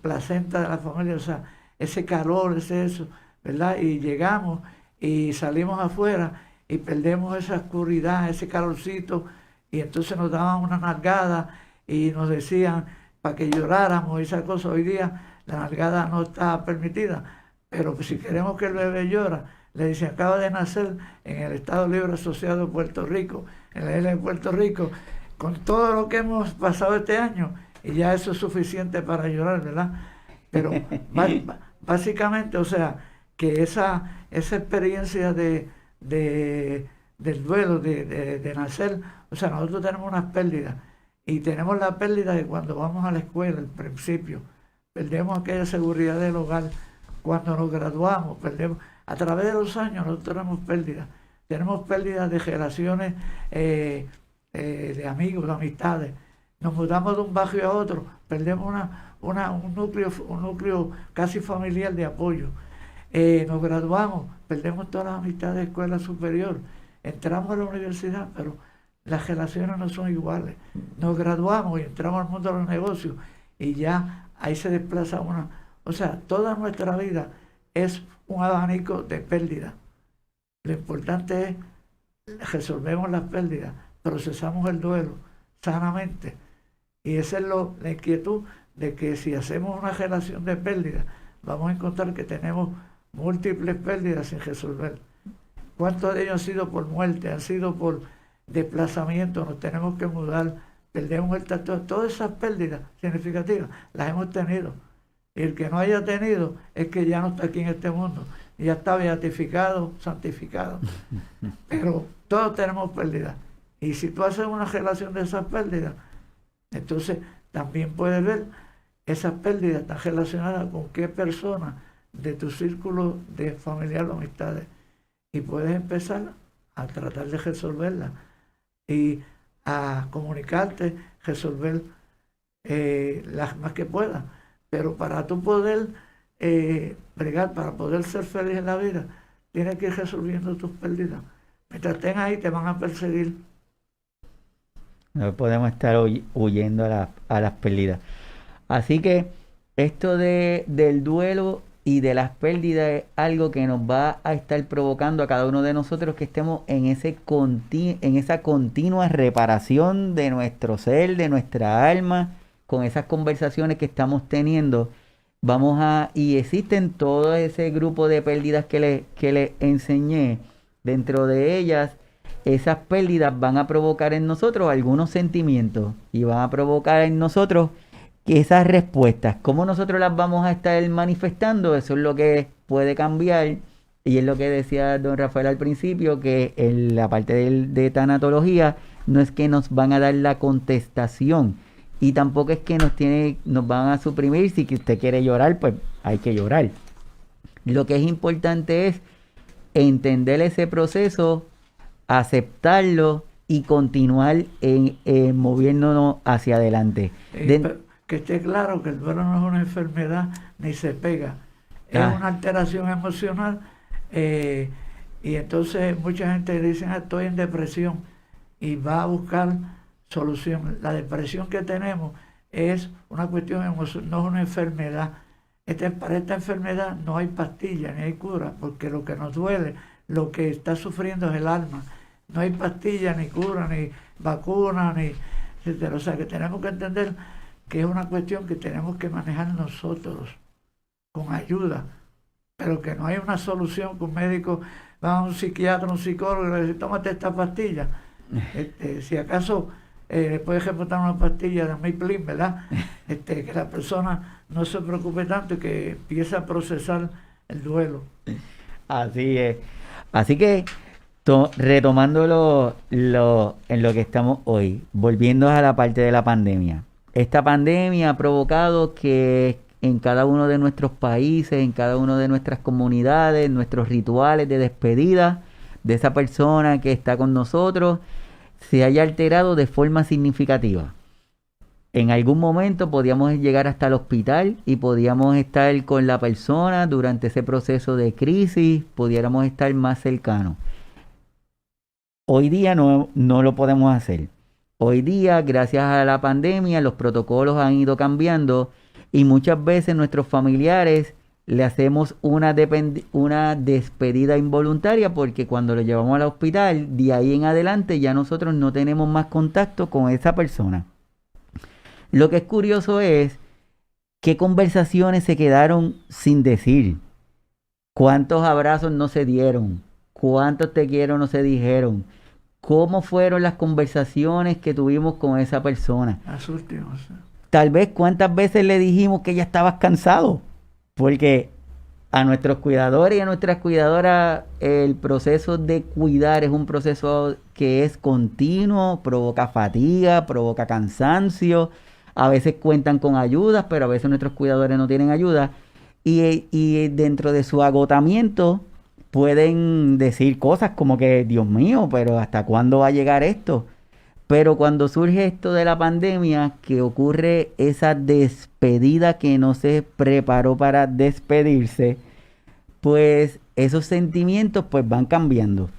placenta de la familia, o sea, ese calor, eso, ¿verdad? Y llegamos y salimos afuera y perdemos esa oscuridad, ese calorcito, y entonces nos daban una nalgada y nos decían para que lloráramos y esas cosas. Hoy día la nalgada no está permitida, pero si queremos que el bebé llora, le dicen acaba de nacer en el Estado Libre Asociado de Puerto Rico, en la isla de Puerto Rico, con todo lo que hemos pasado este año, y ya eso es suficiente para llorar, ¿verdad? Pero básicamente, o sea, que esa experiencia del duelo, de nacer, o sea, nosotros tenemos unas pérdidas, y tenemos la pérdida de cuando vamos a la escuela, al principio, perdemos aquella seguridad del hogar, cuando nos graduamos, perdemos, a través de los años nosotros tenemos pérdidas de relaciones, de amigos, de amistades, nos mudamos de un barrio a otro, perdemos un núcleo casi familiar de apoyo, nos graduamos, perdemos todas las amistades de escuela superior, entramos a la universidad, pero las relaciones no son iguales, nos graduamos y entramos al mundo de los negocios y ya ahí se desplaza una, o sea, toda nuestra vida es un abanico de pérdidas. Lo importante es resolvemos las pérdidas, procesamos el duelo sanamente, y esa es la inquietud de que si hacemos una relación de pérdidas vamos a encontrar que tenemos múltiples pérdidas sin resolver. ¿Cuántos de ellos han sido por muerte, han sido por desplazamiento, nos tenemos que mudar, perdemos el tatuaje? Todas esas pérdidas significativas las hemos tenido, y el que no haya tenido es que ya no está aquí en este mundo, ya está beatificado, santificado, pero todos tenemos pérdidas, y si tú haces una relación de esas pérdidas, entonces también puedes ver esas pérdidas están relacionadas con qué persona de tu círculo de familiar o amistades. Y puedes empezar a tratar de resolverla y a comunicarte, resolver las más que puedas. Pero para tú poder bregar, para poder ser feliz en la vida, tienes que ir resolviendo tus pérdidas. Mientras estén ahí, te van a perseguir. No podemos estar huyendo a las pérdidas. Así que esto del duelo y de las pérdidas es algo que nos va a estar provocando a cada uno de nosotros que estemos en en esa continua reparación de nuestro ser, de nuestra alma, con esas conversaciones que estamos teniendo. Y existen todo ese grupo de pérdidas que le enseñé. Dentro de ellas, esas pérdidas van a provocar en nosotros algunos sentimientos y van a provocar en nosotros que esas respuestas, cómo nosotros las vamos a estar manifestando, eso es lo que puede cambiar. Y es lo que decía don Rafael al principio, que en la parte de tanatología no es que nos van a dar la contestación y tampoco es que nos van a suprimir. Si que usted quiere llorar, pues hay que llorar. Lo que es importante es entender ese proceso, aceptarlo y continuar moviéndonos hacia adelante. Que esté claro que el duelo no es una enfermedad ni se pega, es una alteración emocional, y entonces mucha gente dice, estoy en depresión, y va a buscar solución. La depresión que tenemos es una cuestión emocional, no es una enfermedad. Para esta enfermedad no hay pastilla ni hay cura, porque lo que nos duele, lo que está sufriendo es el alma. No hay pastilla, ni cura, ni vacuna, ni etcétera. O sea que tenemos que entender que es una cuestión que tenemos que manejar nosotros con ayuda, pero que no hay una solución que un médico va a un psiquiatra, un psicólogo y le dice, tómate esta pastilla. Si acaso le puedes reportar una pastilla de Miplin, ¿verdad? Que la persona no se preocupe tanto y que empiece a procesar el duelo. Así es. Así que retomando en lo que estamos hoy, volviendo a la parte de la pandemia. Esta pandemia ha provocado que en cada uno de nuestros países, en cada una de nuestras comunidades, nuestros rituales de despedida de esa persona que está con nosotros, se haya alterado de forma significativa. En algún momento podíamos llegar hasta el hospital y podíamos estar con la persona durante ese proceso de crisis, pudiéramos estar más cercanos. Hoy día no lo podemos hacer. Hoy día, gracias a la pandemia, los protocolos han ido cambiando y muchas veces nuestros familiares le hacemos una despedida involuntaria porque cuando lo llevamos al hospital, de ahí en adelante ya nosotros no tenemos más contacto con esa persona. Lo que es curioso es qué conversaciones se quedaron sin decir, cuántos abrazos no se dieron, cuántos te quiero no se dijeron. ¿Cómo fueron las conversaciones que tuvimos con esa persona? Las últimas. Tal vez cuántas veces le dijimos que ya estabas cansado. Porque a nuestros cuidadores y a nuestras cuidadoras el proceso de cuidar es un proceso que es continuo, provoca fatiga, provoca cansancio. A veces cuentan con ayudas, pero a veces nuestros cuidadores no tienen ayuda. Y dentro de su agotamiento pueden decir cosas como que, Dios mío, pero ¿hasta cuándo va a llegar esto? Pero cuando surge esto de la pandemia, que ocurre esa despedida que no se preparó para despedirse, pues esos sentimientos pues van cambiando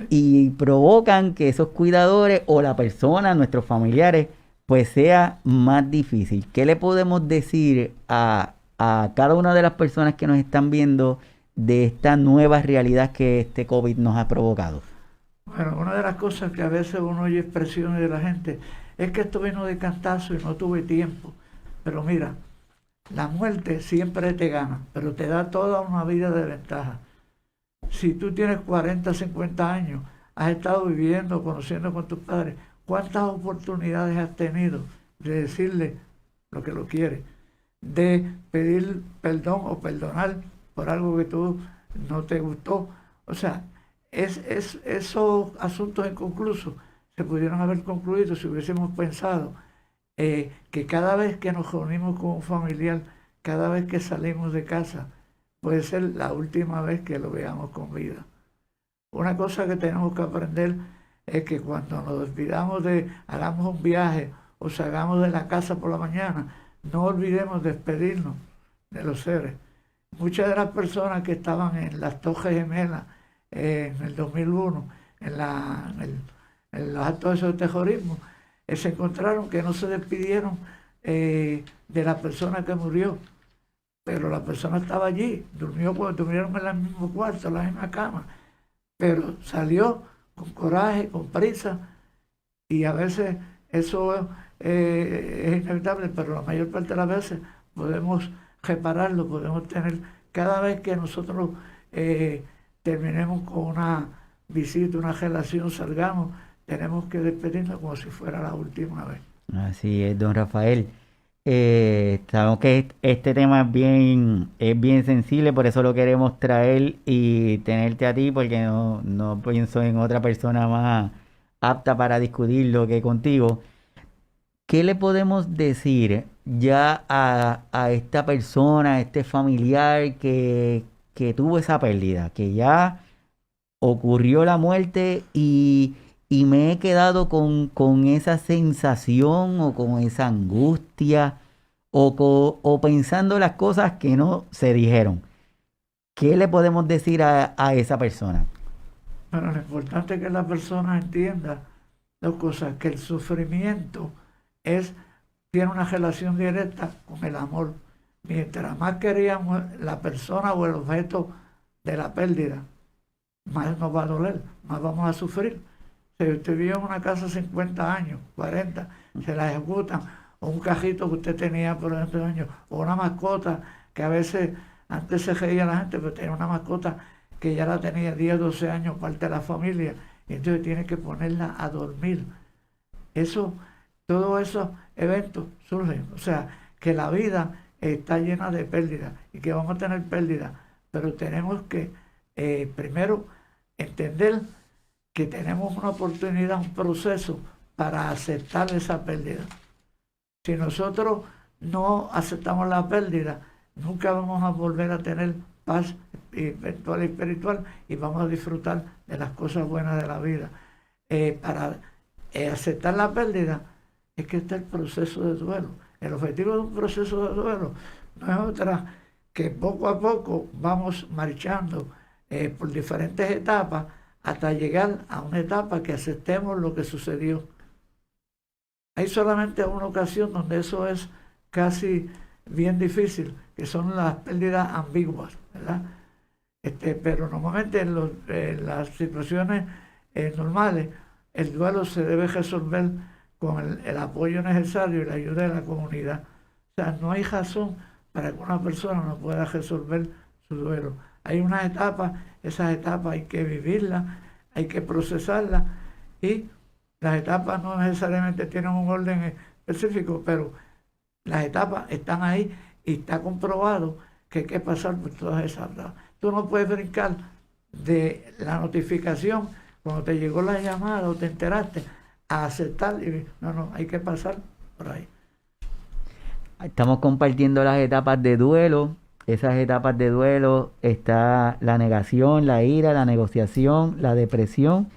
y provocan que esos cuidadores o la persona, nuestros familiares, pues sea más difícil. ¿Qué le podemos decir a cada una de las personas que nos están viendo de esta nueva realidad que este COVID nos ha provocado? Bueno, una de las cosas que a veces uno oye expresiones de la gente es que esto vino de cantazo y no tuve tiempo. Pero mira, la muerte siempre te gana, pero te da toda una vida de ventaja. Si tú tienes 40, 50 años, has estado viviendo, conociendo con tus padres, ¿cuántas oportunidades has tenido de decirle lo que lo quieres? De pedir perdón o perdonar por algo que tú no te gustó. O sea, esos asuntos inconclusos se pudieron haber concluido si hubiésemos pensado que cada vez que nos reunimos con un familiar, cada vez que salimos de casa, puede ser la última vez que lo veamos con vida. Una cosa que tenemos que aprender es que cuando nos despidamos hagamos un viaje o salgamos de la casa por la mañana, no olvidemos despedirnos de los seres. Muchas de las personas que estaban en las Torres Gemelas en el 2001, en los actos de terrorismo, se encontraron que no se despidieron de la persona que murió, pero la persona estaba allí, durmieron en el mismo cuarto, en la misma cama, pero salió con coraje, con prisa, y a veces eso es inevitable, pero la mayor parte de las veces podemos repararlo, podemos tener, cada vez que nosotros terminemos con una visita, una relación, salgamos, tenemos que despedirnos como si fuera la última vez. Así es, don Rafael. Sabemos que este tema es bien sensible, por eso lo queremos traer y tenerte a ti, porque no pienso en otra persona más apta para discutirlo que contigo. ¿Qué le podemos decir ya a esta persona, a este familiar que tuvo esa pérdida, que ya ocurrió la muerte y me he quedado con esa sensación o con esa angustia o pensando las cosas que no se dijeron? ¿Qué le podemos decir a esa persona? Bueno, lo importante es que la persona entienda dos cosas, que el sufrimiento tiene una relación directa con el amor. Mientras más queríamos la persona o el objeto de la pérdida, más nos va a doler, más vamos a sufrir. Si usted vive en una casa 50 años, 40, se la ejecutan, o un cajito que usted tenía por 20 años, o una mascota que a veces antes se reía la gente, pero tenía una mascota que ya la tenía 10, 12 años, parte de la familia, y entonces tiene que ponerla a dormir. Todos esos eventos surgen, o sea, que la vida está llena de pérdidas y que vamos a tener pérdidas, pero tenemos que primero entender que tenemos una oportunidad, un proceso para aceptar esa pérdida. Si nosotros no aceptamos la pérdida, nunca vamos a volver a tener paz mental y espiritual y vamos a disfrutar de las cosas buenas de la vida. Para aceptar la pérdida es que está el proceso de duelo. El objetivo de un proceso de duelo no es otra que poco a poco vamos marchando por diferentes etapas hasta llegar a una etapa que aceptemos lo que sucedió. Hay solamente una ocasión donde eso es casi bien difícil, que son las pérdidas ambiguas, ¿verdad? Pero normalmente en las situaciones normales, el duelo se debe resolver con el apoyo necesario y la ayuda de la comunidad. O sea, no hay razón para que una persona no pueda resolver su duelo. Hay unas etapas, esas etapas hay que vivirlas, hay que procesarlas, y las etapas no necesariamente tienen un orden específico, pero las etapas están ahí y está comprobado que hay que pasar por todas esas etapas. Tú no puedes brincar de la notificación cuando te llegó la llamada o te enteraste a aceptar, y no, hay que pasar por ahí. Estamos compartiendo las etapas de duelo. Esas etapas de duelo está la negación, la ira, la negociación, la depresión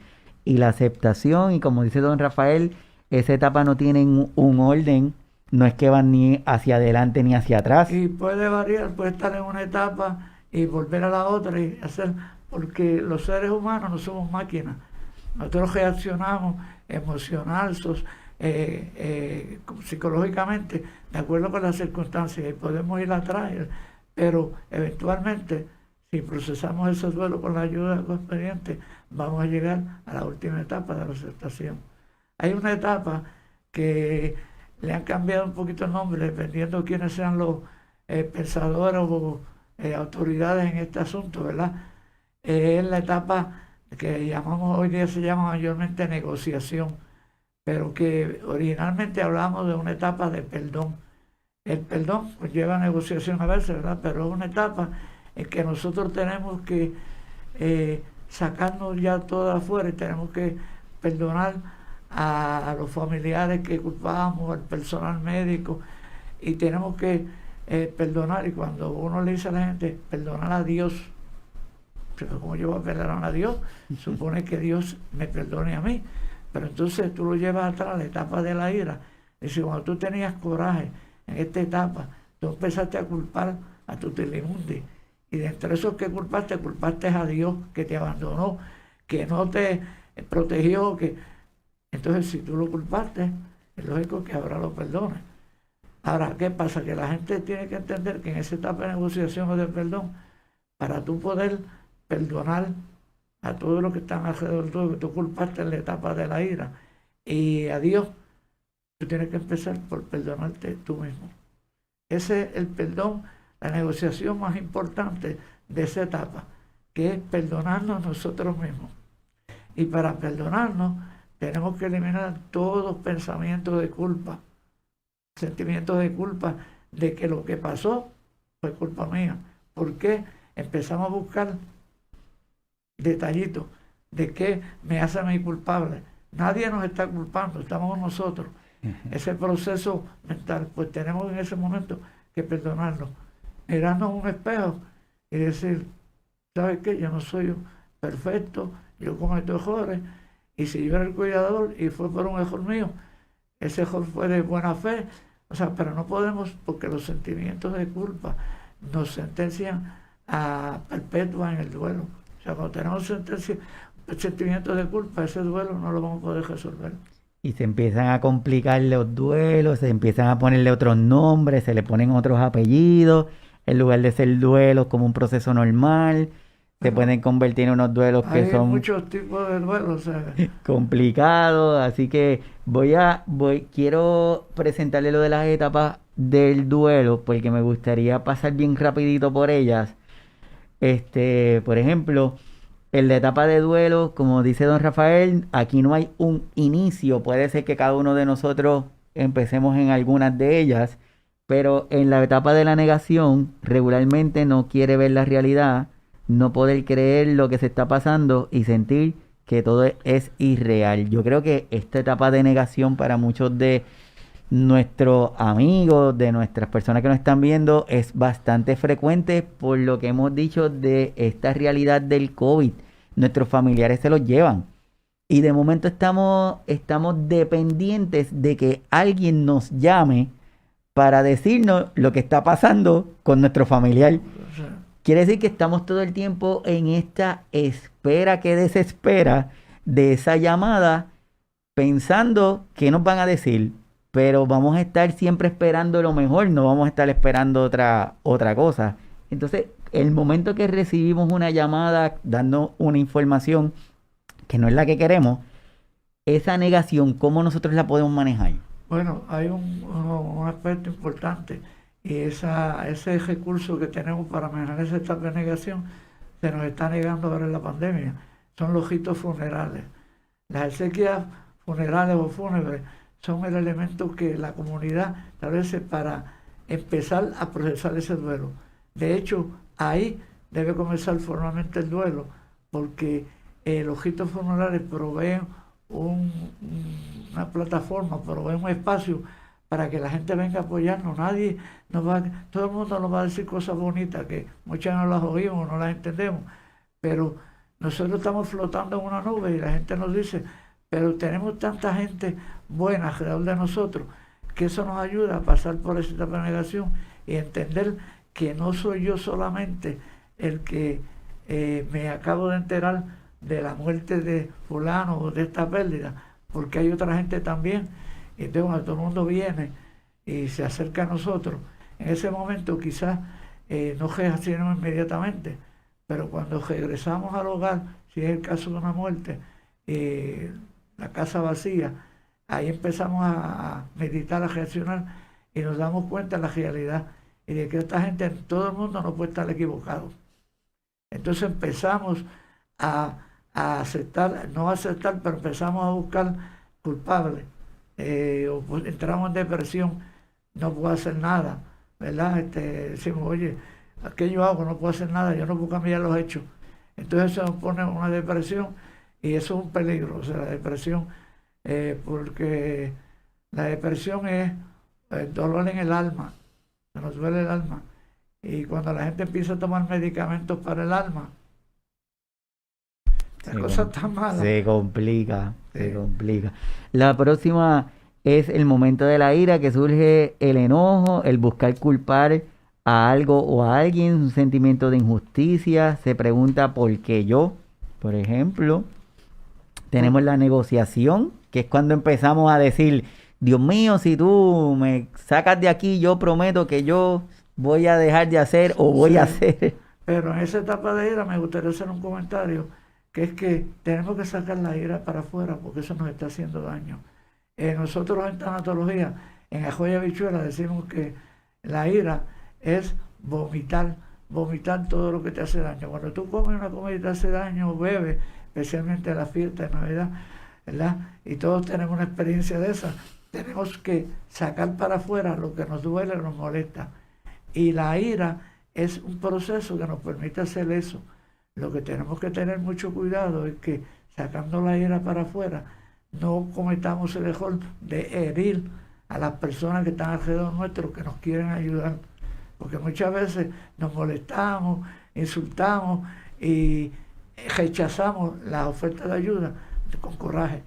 y la aceptación. Y como dice don Rafael, esa etapa no tienen un orden, no es que van ni hacia adelante ni hacia atrás. Y puede variar, puede estar en una etapa y volver a la otra y hacer, porque los seres humanos no somos máquinas. Nosotros reaccionamos emocional, psicológicamente, de acuerdo con las circunstancias, y podemos ir atrás, pero eventualmente, si procesamos ese duelo con la ayuda del expediente, vamos a llegar a la última etapa de la aceptación. Hay una etapa que le han cambiado un poquito el nombre, dependiendo de quiénes sean los pensadores o autoridades en este asunto, ¿verdad? Es la etapa que llamamos, hoy día se llama mayormente negociación, pero que originalmente hablamos de una etapa de perdón. El perdón pues lleva a negociación a veces, ¿verdad? Pero es una etapa en que nosotros tenemos que sacarnos ya todo afuera y tenemos que perdonar a los familiares que culpamos, al personal médico, y tenemos que perdonar. Y cuando uno le dice a la gente, perdonar a Dios, pero como yo voy a perdonar a Dios, supone que Dios me perdone a mí. Pero entonces tú lo llevas atrás, la etapa de la ira. Dice, cuando tú tenías coraje en esta etapa, tú empezaste a culpar a tu Telimundi. Y de entre esos que culpaste a Dios, que te abandonó, que no te protegió, que... Entonces, si tú lo culpaste, es lógico que ahora lo perdones. Ahora, ¿qué pasa? Que la gente tiene que entender que en esa etapa de negociación o de perdón, para tú poder perdonar a todos los que están alrededor tuyo, que tú culpaste en la etapa de la ira, y a Dios, tú tienes que empezar por perdonarte tú mismo. Ese es el perdón, la negociación más importante de esa etapa, que es perdonarnos nosotros mismos. Y para perdonarnos, tenemos que eliminar todos pensamientos de culpa, sentimientos de culpa de que lo que pasó fue culpa mía. ¿Por qué? Empezamos a buscar detallitos de qué me hace a mí culpable. Nadie nos está culpando, estamos nosotros. Ese proceso mental, pues tenemos en ese momento que perdonarnos, mirarnos en un espejo y decir, ¿sabes qué? Yo no soy perfecto, yo cometo errores, y si yo era el cuidador y fue por un error mío, ese error fue de buena fe, o sea, pero no podemos, porque los sentimientos de culpa nos sentencian a perpetua en el duelo. O sea, cuando tenemos sentimientos de culpa, ese duelo no lo vamos a poder resolver. Y se empiezan a complicar los duelos, se empiezan a ponerle otros nombres, se le ponen otros apellidos, en lugar de ser duelos como un proceso normal, se pueden convertir en unos duelos que Hay son muchos tipos de duelos, o sea, complicados, así que quiero presentarle lo de las etapas del duelo, porque me gustaría pasar bien rapidito por ellas. Por ejemplo, en la etapa de duelo, como dice don Rafael, aquí no hay un inicio. Puede ser que cada uno de nosotros empecemos en algunas de ellas, pero en la etapa de la negación, regularmente no quiere ver la realidad, no poder creer lo que se está pasando y sentir que todo es irreal. Yo creo que esta etapa de negación para muchos de nuestros amigos, de nuestras personas que nos están viendo, es bastante frecuente por lo que hemos dicho de esta realidad del COVID. Nuestros familiares se los llevan y de momento estamos dependientes de que alguien nos llame para decirnos lo que está pasando con nuestro familiar. o sea, Quiere decir que estamos todo el tiempo en esta espera que desespera de esa llamada, pensando qué nos van a decir, pero vamos a estar siempre esperando lo mejor, no vamos a estar esperando otra cosa. Entonces, el momento que recibimos una llamada dando una información que no es la que queremos, esa negación, ¿cómo nosotros la podemos manejar? bueno, hay un aspecto importante, y ese recurso que tenemos para manejar esa etapa de negación se nos está negando ahora en la pandemia. Son los ritos funerales. Las exequias funerales o fúnebres son el elemento que la comunidad establece para empezar a procesar ese duelo. De hecho, ahí debe comenzar formalmente el duelo, porque los ritos funerales proveen una plataforma, proveen un espacio para que la gente venga a apoyarnos. Nadie nos va, todo el mundo nos va a decir cosas bonitas que muchas no las oímos, no las entendemos, pero nosotros estamos flotando en una nube y la gente nos dice, pero tenemos tanta gente buena alrededor de nosotros que eso nos ayuda a pasar por esa etapa de negación y entender que no soy yo solamente el que me acabo de enterar de la muerte de fulano o de esta pérdida, porque hay otra gente también. Y entonces cuando todo el mundo viene y se acerca a nosotros, en ese momento quizás no reaccionamos inmediatamente, pero cuando regresamos al hogar, si es el caso de una muerte, la casa vacía, ahí empezamos a meditar, a reaccionar y nos damos cuenta de la realidad y de que esta gente, todo el mundo no puede estar equivocado. Entonces empezamos a aceptar, no aceptar, pero empezamos a buscar culpables. O pues entramos en depresión, no puedo hacer nada, ¿verdad? Decimos, oye, ¿qué yo hago? No puedo hacer nada, yo no puedo cambiar los hechos. Entonces se nos pone una depresión y eso es un peligro. O sea, la depresión porque la depresión es el dolor en el alma, se nos duele el alma. Y cuando la gente empieza a tomar medicamentos para el alma, la cosa está mala. Se complica, Sí. se complica. La próxima es el momento de la ira, que surge el enojo, el buscar culpar a algo o a alguien, un sentimiento de injusticia. Se pregunta por qué yo, por ejemplo. Tenemos la negociación, que es cuando empezamos a decir, Dios mío, si tú me sacas de aquí, yo prometo que yo voy a dejar de hacer o voy a Sí. hacer. Pero en esa etapa de ira me gustaría hacer un comentario, que es que tenemos que sacar la ira para afuera porque eso nos está haciendo daño. Nosotros en tanatología, en Ajoya Bichuela, decimos que la ira es vomitar todo lo que te hace daño. Cuando tú comes una comida y te hace daño, o bebes, especialmente en la fiesta de Navidad, ¿verdad? Y todos tenemos una experiencia de esa. Tenemos que sacar para afuera lo que nos duele, nos molesta. Y la ira es un proceso que nos permite hacer eso. Lo que tenemos que tener mucho cuidado es que sacando la ira para afuera, no cometamos el error de herir a las personas que están alrededor nuestro, que nos quieren ayudar. Porque muchas veces nos molestamos, insultamos y rechazamos las ofertas de ayuda con coraje.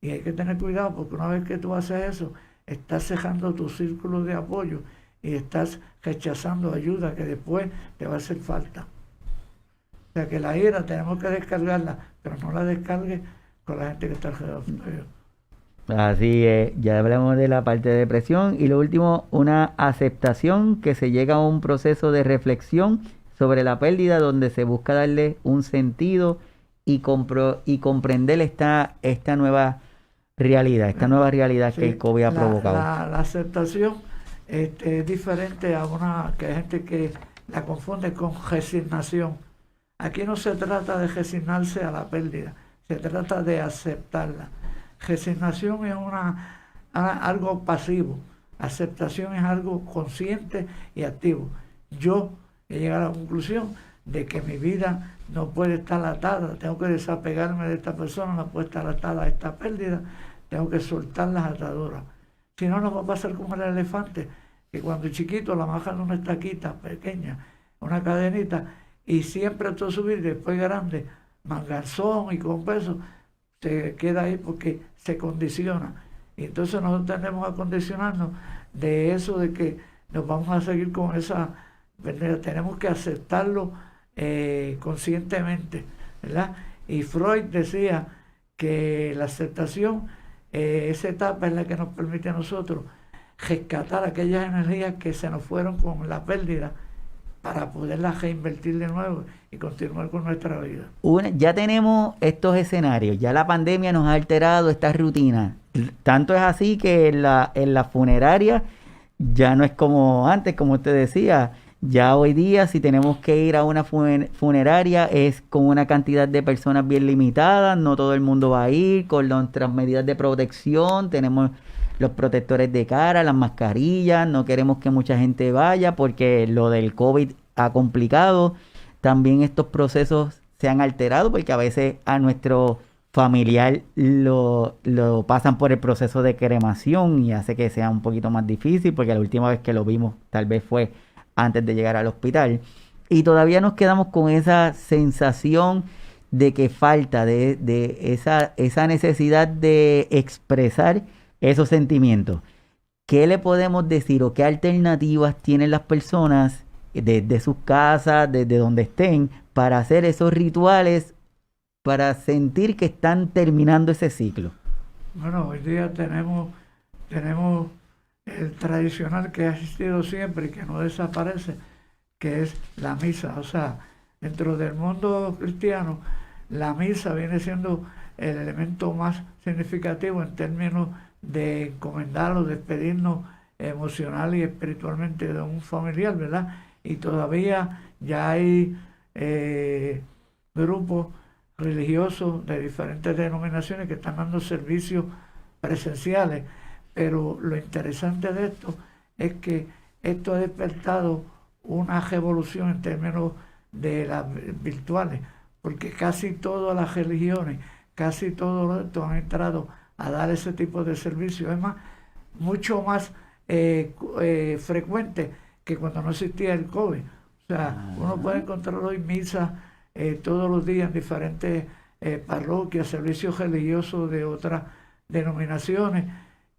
Y hay que tener cuidado porque una vez que tú haces eso, estás cejando tu círculo de apoyo y estás rechazando ayuda que después te va a hacer falta. O sea que la ira tenemos que descargarla, pero no la descargues con la gente que está alrededor tuyo. Así es, ya hablamos de la parte de depresión y lo último, una aceptación, que se llega a un proceso de reflexión sobre la pérdida donde se busca darle un sentido y comprender esta nueva realidad, que el Sí, COVID ha provocado. la aceptación es diferente a una que hay gente que la confunde con resignación. Aquí no se trata de resignarse a la pérdida, se trata de aceptarla. Resignación es algo pasivo, aceptación es algo consciente y activo. Yo he llegado a la conclusión de que mi vida no puede estar atada, tengo que desapegarme de esta persona, no puede estar atada a esta pérdida, tengo que soltar las ataduras. Si no, nos va a pasar como el elefante, que cuando chiquito la bajan una estaquita pequeña, una cadenita, y siempre todo subir, y después grande, manganzón y con peso, se queda ahí porque se condiciona. Y entonces nosotros tendemos a condicionarnos de eso, de que nos vamos a seguir con esa, ¿verdad? Tenemos que aceptarlo conscientemente, ¿verdad? Y Freud decía que la aceptación, esa etapa es la que nos permite a nosotros rescatar aquellas energías que se nos fueron con la pérdida para poderlas reinvertir de nuevo y continuar con nuestra vida. Ya tenemos estos escenarios, ya la pandemia nos ha alterado esta rutina. Tanto es así que en la funeraria ya no es como antes, como usted decía. Ya hoy día, si tenemos que ir a una funeraria, es con una cantidad de personas bien limitada, no todo el mundo va a ir, con nuestras medidas de protección, tenemos los protectores de cara, las mascarillas, no queremos que mucha gente vaya porque lo del COVID ha complicado. También estos procesos se han alterado porque a veces a nuestro familiar lo pasan por el proceso de cremación y hace que sea un poquito más difícil porque la última vez que lo vimos tal vez fue antes de llegar al hospital. Y todavía nos quedamos con esa sensación de que falta de esa necesidad de expresar esos sentimientos. ¿Qué le podemos decir o qué alternativas tienen las personas desde sus casas, desde donde estén, para hacer esos rituales, para sentir que están terminando ese ciclo? Bueno, hoy día tenemos el tradicional que ha existido siempre y que no desaparece, que es la misa. O sea, dentro del mundo cristiano, la misa viene siendo el elemento más significativo en términos de encomendar o despedirnos emocional y espiritualmente de un familiar, ¿verdad? Y todavía ya hay grupos religiosos de diferentes denominaciones que están dando servicios presenciales, pero lo interesante de esto es que esto ha despertado una revolución en términos de las virtuales, porque casi todas las religiones, casi todos estos han entrado a dar ese tipo de servicio. Es más, mucho más frecuente que cuando no existía el COVID. O sea, uno puede encontrar hoy misas todos los días en diferentes parroquias, servicios religiosos de otras denominaciones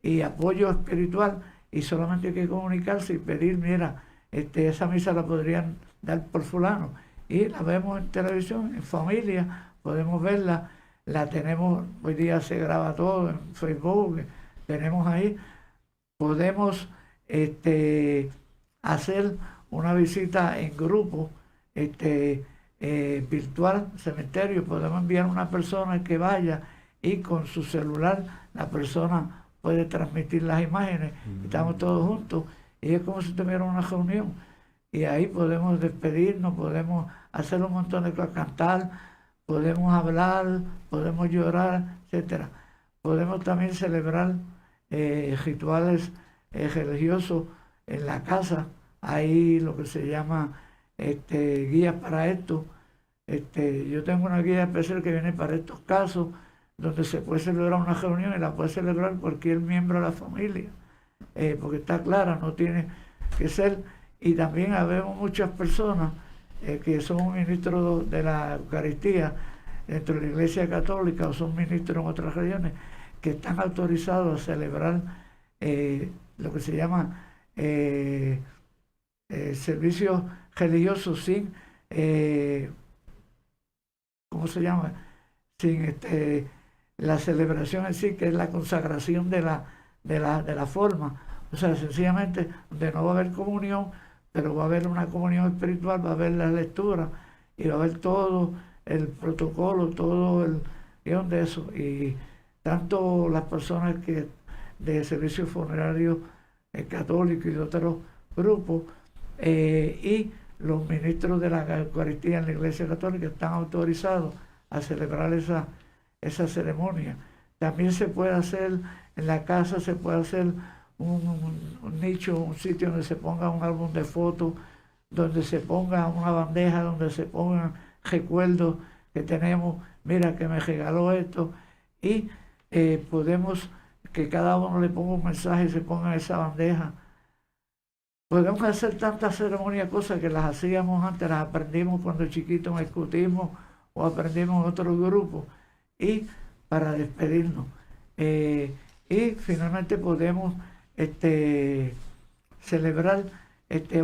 y apoyo espiritual, y solamente hay que comunicarse y pedir, mira, esa misa la podrían dar por fulano, y la vemos en televisión, en familia, podemos verla, la tenemos, hoy día se graba todo en Facebook, tenemos ahí, podemos hacer una visita en grupo, virtual, cementerio, podemos enviar a una persona que vaya y con su celular la persona puede transmitir las imágenes, estamos todos juntos y es como si tuviera una reunión, y ahí podemos despedirnos, podemos hacer un montón de cosas, cantar, podemos hablar, podemos llorar, etcétera. Podemos también celebrar rituales religiosos en la casa. Hay lo que se llama guías para esto. Yo tengo una guía especial que viene para estos casos, donde se puede celebrar una reunión y la puede celebrar cualquier miembro de la familia, porque está clara, no tiene que ser. Y también habemos muchas personas que son ministros de la Eucaristía dentro de la Iglesia Católica o son ministros en otras religiones que están autorizados a celebrar lo que se llama servicios religiosos sin, ¿cómo se llama? Sin la celebración en sí, que es la consagración de la forma. O sea, sencillamente, donde no va a haber comunión, pero va a haber una comunión espiritual, va a haber la lectura y va a haber todo el protocolo, todo el guión de eso. Y tanto las personas que de servicios funerarios católicos y de otros grupos y los ministros de la Eucaristía en la Iglesia Católica están autorizados a celebrar esa ceremonia. También se puede hacer en la casa, se puede hacer un nicho, un sitio donde se ponga un álbum de fotos, donde se ponga una bandeja, donde se pongan recuerdos que tenemos, mira que me regaló esto, y podemos que cada uno le ponga un mensaje y se ponga en esa bandeja. Podemos hacer tantas ceremonias, cosas que las hacíamos antes, las aprendimos cuando chiquitos en escutismo o aprendimos en otros grupos, y para despedirnos. Y finalmente podemos celebrar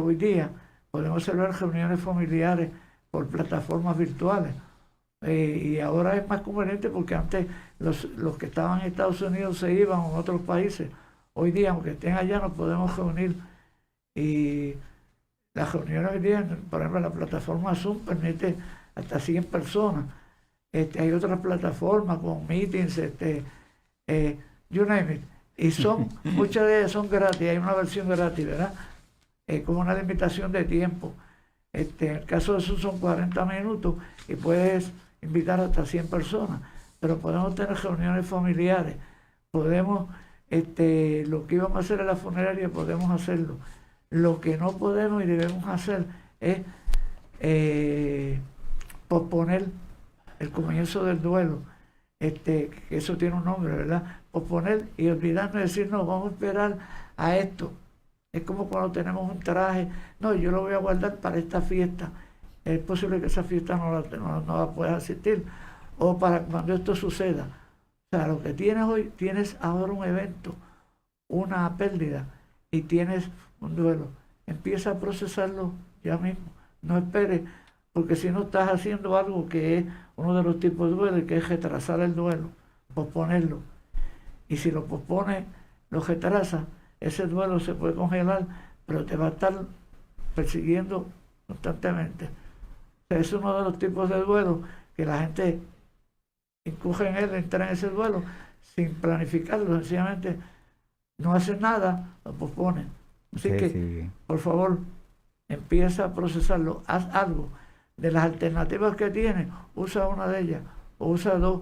hoy día, podemos celebrar reuniones familiares por plataformas virtuales. Y ahora es más conveniente porque antes los que estaban en Estados Unidos se iban a otros países. Hoy día, aunque estén allá, nos podemos reunir. Y las reuniones hoy día, por ejemplo, la plataforma Zoom permite hasta 100 personas. Hay otras plataformas con meetings, you name it. Y muchas de ellas son gratis, hay una versión gratis, ¿verdad? Como una limitación de tiempo. En el caso de Zoom son 40 minutos y puedes invitar hasta 100 personas, pero podemos tener reuniones familiares, podemos, lo que íbamos a hacer en la funeraria, podemos hacerlo. Lo que no podemos y debemos hacer es posponer el comienzo del duelo, que eso tiene un nombre, ¿verdad? Posponer y olvidarnos de decir, no, vamos a esperar a esto. Es como cuando tenemos un traje, no, yo lo voy a guardar para esta fiesta. Es posible que esa fiesta no la puedas asistir, o para cuando esto suceda. O sea, lo que tienes hoy, tienes ahora un evento, una pérdida, y tienes un duelo. Empieza a procesarlo ya mismo. No esperes, porque si no estás haciendo algo que es uno de los tipos de duelo, que es retrasar el duelo, posponerlo. Y si lo pospones, lo retrasas, ese duelo se puede congelar, pero te va a estar persiguiendo constantemente. O sea, es uno de los tipos de duelo que la gente incurre en él, entra en ese duelo sin planificarlo, sencillamente no hace nada, lo pospone. Así que, sí. Por favor, empieza a procesarlo, haz algo. De las alternativas que tienes, usa una de ellas, o usa dos,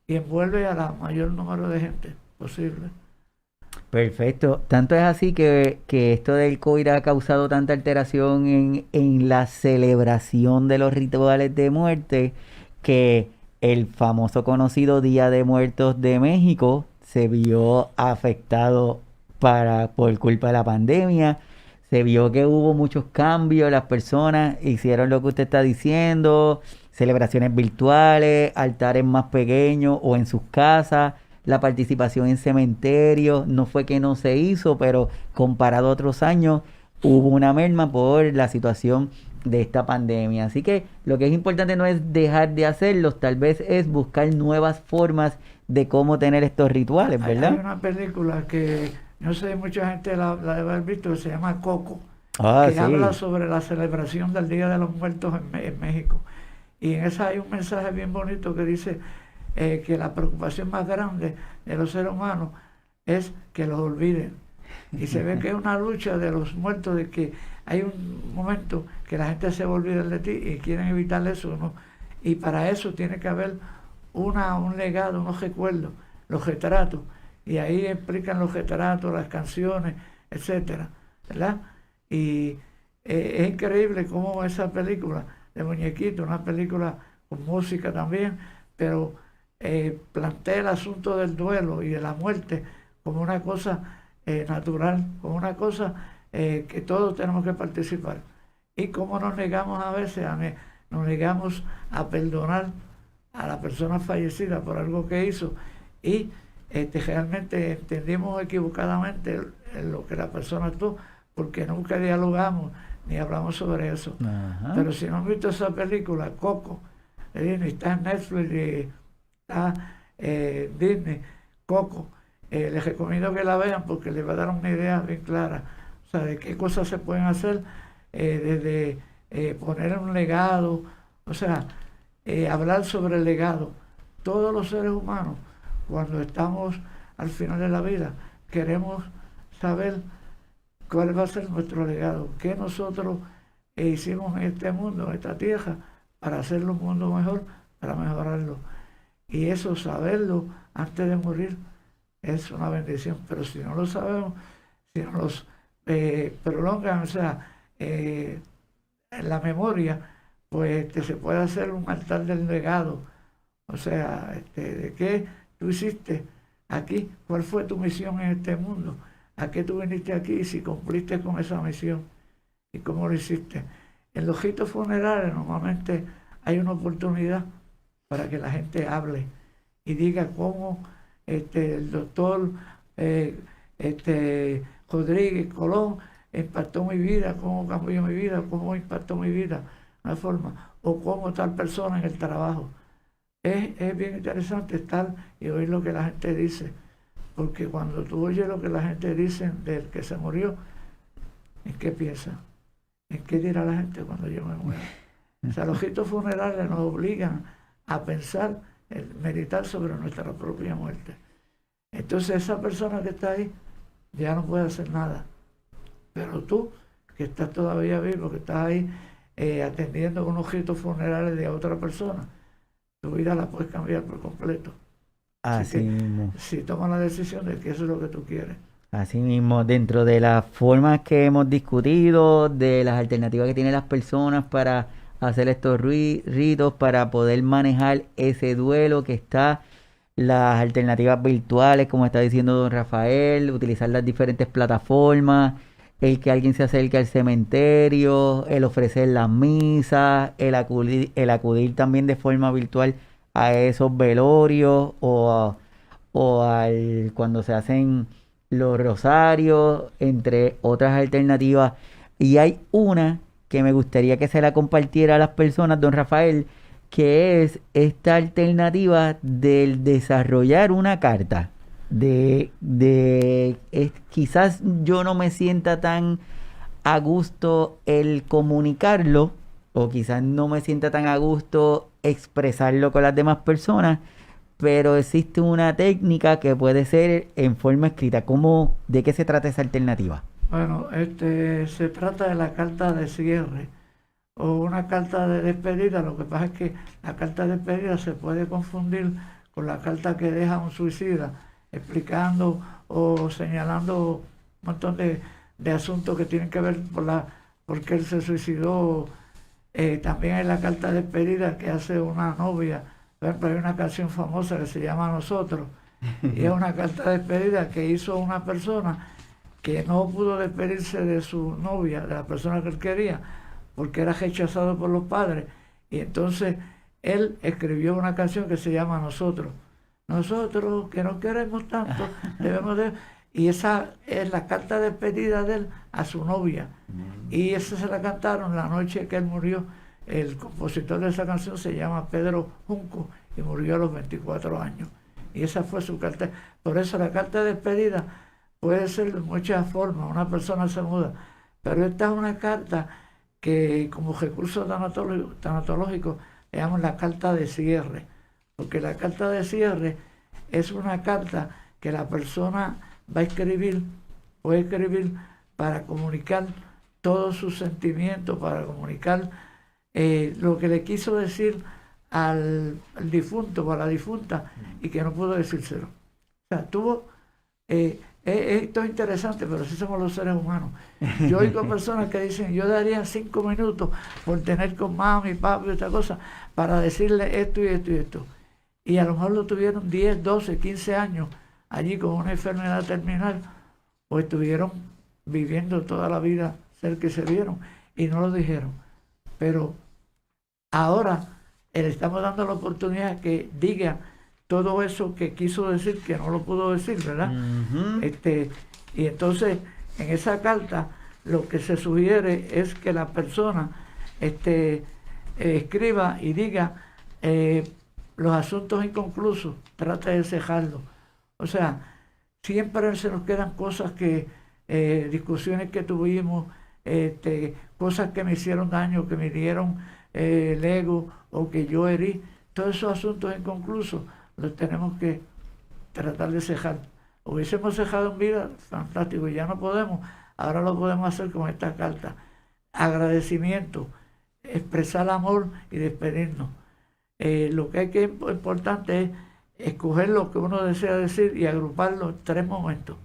y envuelve a la mayor número de gente posible. Perfecto. Tanto es así que esto del COVID ha causado tanta alteración en la celebración de los rituales de muerte, que el famoso conocido Día de Muertos de México se vio afectado por culpa de la pandemia. Se vio que hubo muchos cambios, las personas hicieron lo que usted está diciendo, celebraciones virtuales, altares más pequeños o en sus casas, la participación en cementerios, no fue que no se hizo, pero comparado a otros años hubo una merma por la situación de esta pandemia. Así que lo que es importante no es dejar de hacerlos, tal vez es buscar nuevas formas de cómo tener estos rituales, Hay ¿verdad? una película que no sé, mucha gente la debe haber visto, que se llama Coco, Ah, que habla sí. sobre la celebración del Día de los Muertos en México. Y en esa hay un mensaje bien bonito que dice que la preocupación más grande de los seres humanos es que los olviden. Y se ve que es una lucha de los muertos, de que hay un momento que la gente se va a olvidar de ti y quieren evitar eso, ¿no? Y para eso tiene que haber un legado, unos recuerdos, los retratos. Y ahí explican los retratos, las canciones, etcétera, ¿verdad? Y es increíble cómo esa película de muñequito, una película con música también, pero plantea el asunto del duelo y de la muerte como una cosa natural, como una cosa que todos tenemos que participar. Y cómo nos negamos a veces, nos negamos a perdonar a la persona fallecida por algo que hizo y realmente entendimos equivocadamente lo que la persona actuó porque nunca dialogamos ni hablamos sobre eso. Ajá. Pero si no han visto esa película, Coco, de Disney, está en Netflix y está Disney, Coco, les recomiendo que la vean porque les va a dar una idea bien clara, o sea, de qué cosas se pueden hacer, desde poner un legado, o sea, hablar sobre el legado. Todos los seres humanos, cuando estamos al final de la vida, queremos saber cuál va a ser nuestro legado, qué nosotros hicimos en este mundo, en esta tierra, para hacerlo un mundo mejor, para mejorarlo. Y eso, saberlo antes de morir, es una bendición. Pero si no lo sabemos, si nos los prolongan, o sea, en la memoria, pues se puede hacer un altar del legado. O sea, de qué tú hiciste aquí, cuál fue tu misión en este mundo, a qué tú viniste aquí y si cumpliste con esa misión y cómo lo hiciste. En los ritos funerarios normalmente hay una oportunidad para que la gente hable y diga cómo el doctor Rodríguez Colón impactó mi vida, cómo cambió mi vida, cómo impactó mi vida, una forma, o cómo tal persona en el trabajo. Es bien interesante estar y oír lo que la gente dice, porque cuando tú oyes lo que la gente dice del que se murió, ¿en qué piensa? ¿En qué dirá la gente cuando yo me muera? O sea, los ritos funerarios nos obligan a pensar, meditar sobre nuestra propia muerte. Entonces esa persona que está ahí ya no puede hacer nada. Pero tú, que estás todavía vivo, que estás ahí atendiendo unos ritos funerarios de otra persona, tu vida la puedes cambiar por completo. Así Así que mismo. si tomas la decisión de que eso es lo que tú quieres. Así mismo, dentro de las formas que hemos discutido, de las alternativas que tienen las personas para hacer estos ritos, para poder manejar ese duelo que está, las alternativas virtuales, como está diciendo don Rafael, utilizar las diferentes plataformas, el que alguien se acerque al cementerio, el ofrecer las misas, el acudir también de forma virtual a esos velorios cuando se hacen los rosarios, entre otras alternativas. Y hay una que me gustaría que se la compartiera a las personas, don Rafael, que es esta alternativa del desarrollar una carta. Quizás yo no me sienta tan a gusto el comunicarlo, o quizás no me sienta tan a gusto expresarlo con las demás personas, pero existe una técnica que puede ser en forma escrita. ¿De qué se trata esa alternativa? Bueno, se trata de la carta de cierre o una carta de despedida. Lo que pasa es que la carta de despedida se puede confundir con la carta que deja un suicida, explicando o señalando un montón de asuntos que tienen que ver por qué él se suicidó. También hay la carta de despedida que hace una novia. Por ejemplo, hay una canción famosa que se llama Nosotros, Y es una carta de despedida que hizo una persona que no pudo despedirse de su novia, de la persona que él quería, porque era rechazado por los padres. Y entonces él escribió una canción que se llama Nosotros. Nosotros que no queremos tanto, debemos de... Y esa es la carta de despedida de él a su novia. Y esa se la cantaron la noche que él murió. El compositor de esa canción se llama Pedro Junco y murió a los 24 años. Y esa fue su carta. Por eso la carta de despedida puede ser de muchas formas. Una persona se muda. Pero esta es una carta que como recurso tanatológico le llaman la carta de cierre. Porque la carta de cierre es una carta que la persona va a escribir, puede escribir para comunicar todos sus sentimientos, para comunicar lo que le quiso decir al difunto o a la difunta y que no pudo decírselo. O sea, esto es interesante, pero así somos los seres humanos. Yo oigo personas que dicen, yo daría 5 minutos por tener con mami, papi, esta cosa, para decirle esto y esto y esto. Y a lo mejor lo tuvieron 10, 12, 15 años allí con una enfermedad terminal, o estuvieron viviendo toda la vida ser que se vieron y no lo dijeron. Pero ahora le estamos dando la oportunidad que diga todo eso que quiso decir, que no lo pudo decir, ¿verdad? Y entonces, en esa carta, lo que se sugiere es que la persona escriba y diga los asuntos inconclusos, trate de cejarlos. O sea, siempre se nos quedan cosas que, discusiones que tuvimos, cosas que me hicieron daño, que me dieron el ego o que yo herí. Todos esos asuntos inconclusos los tenemos que tratar de cejar. Hubiésemos cejado en vida, fantástico, y ya no podemos. Ahora lo podemos hacer con esta carta. Agradecimiento, expresar amor y despedirnos. Lo que hay que importante es escoger lo que uno desea decir y agruparlo en 3 momentos.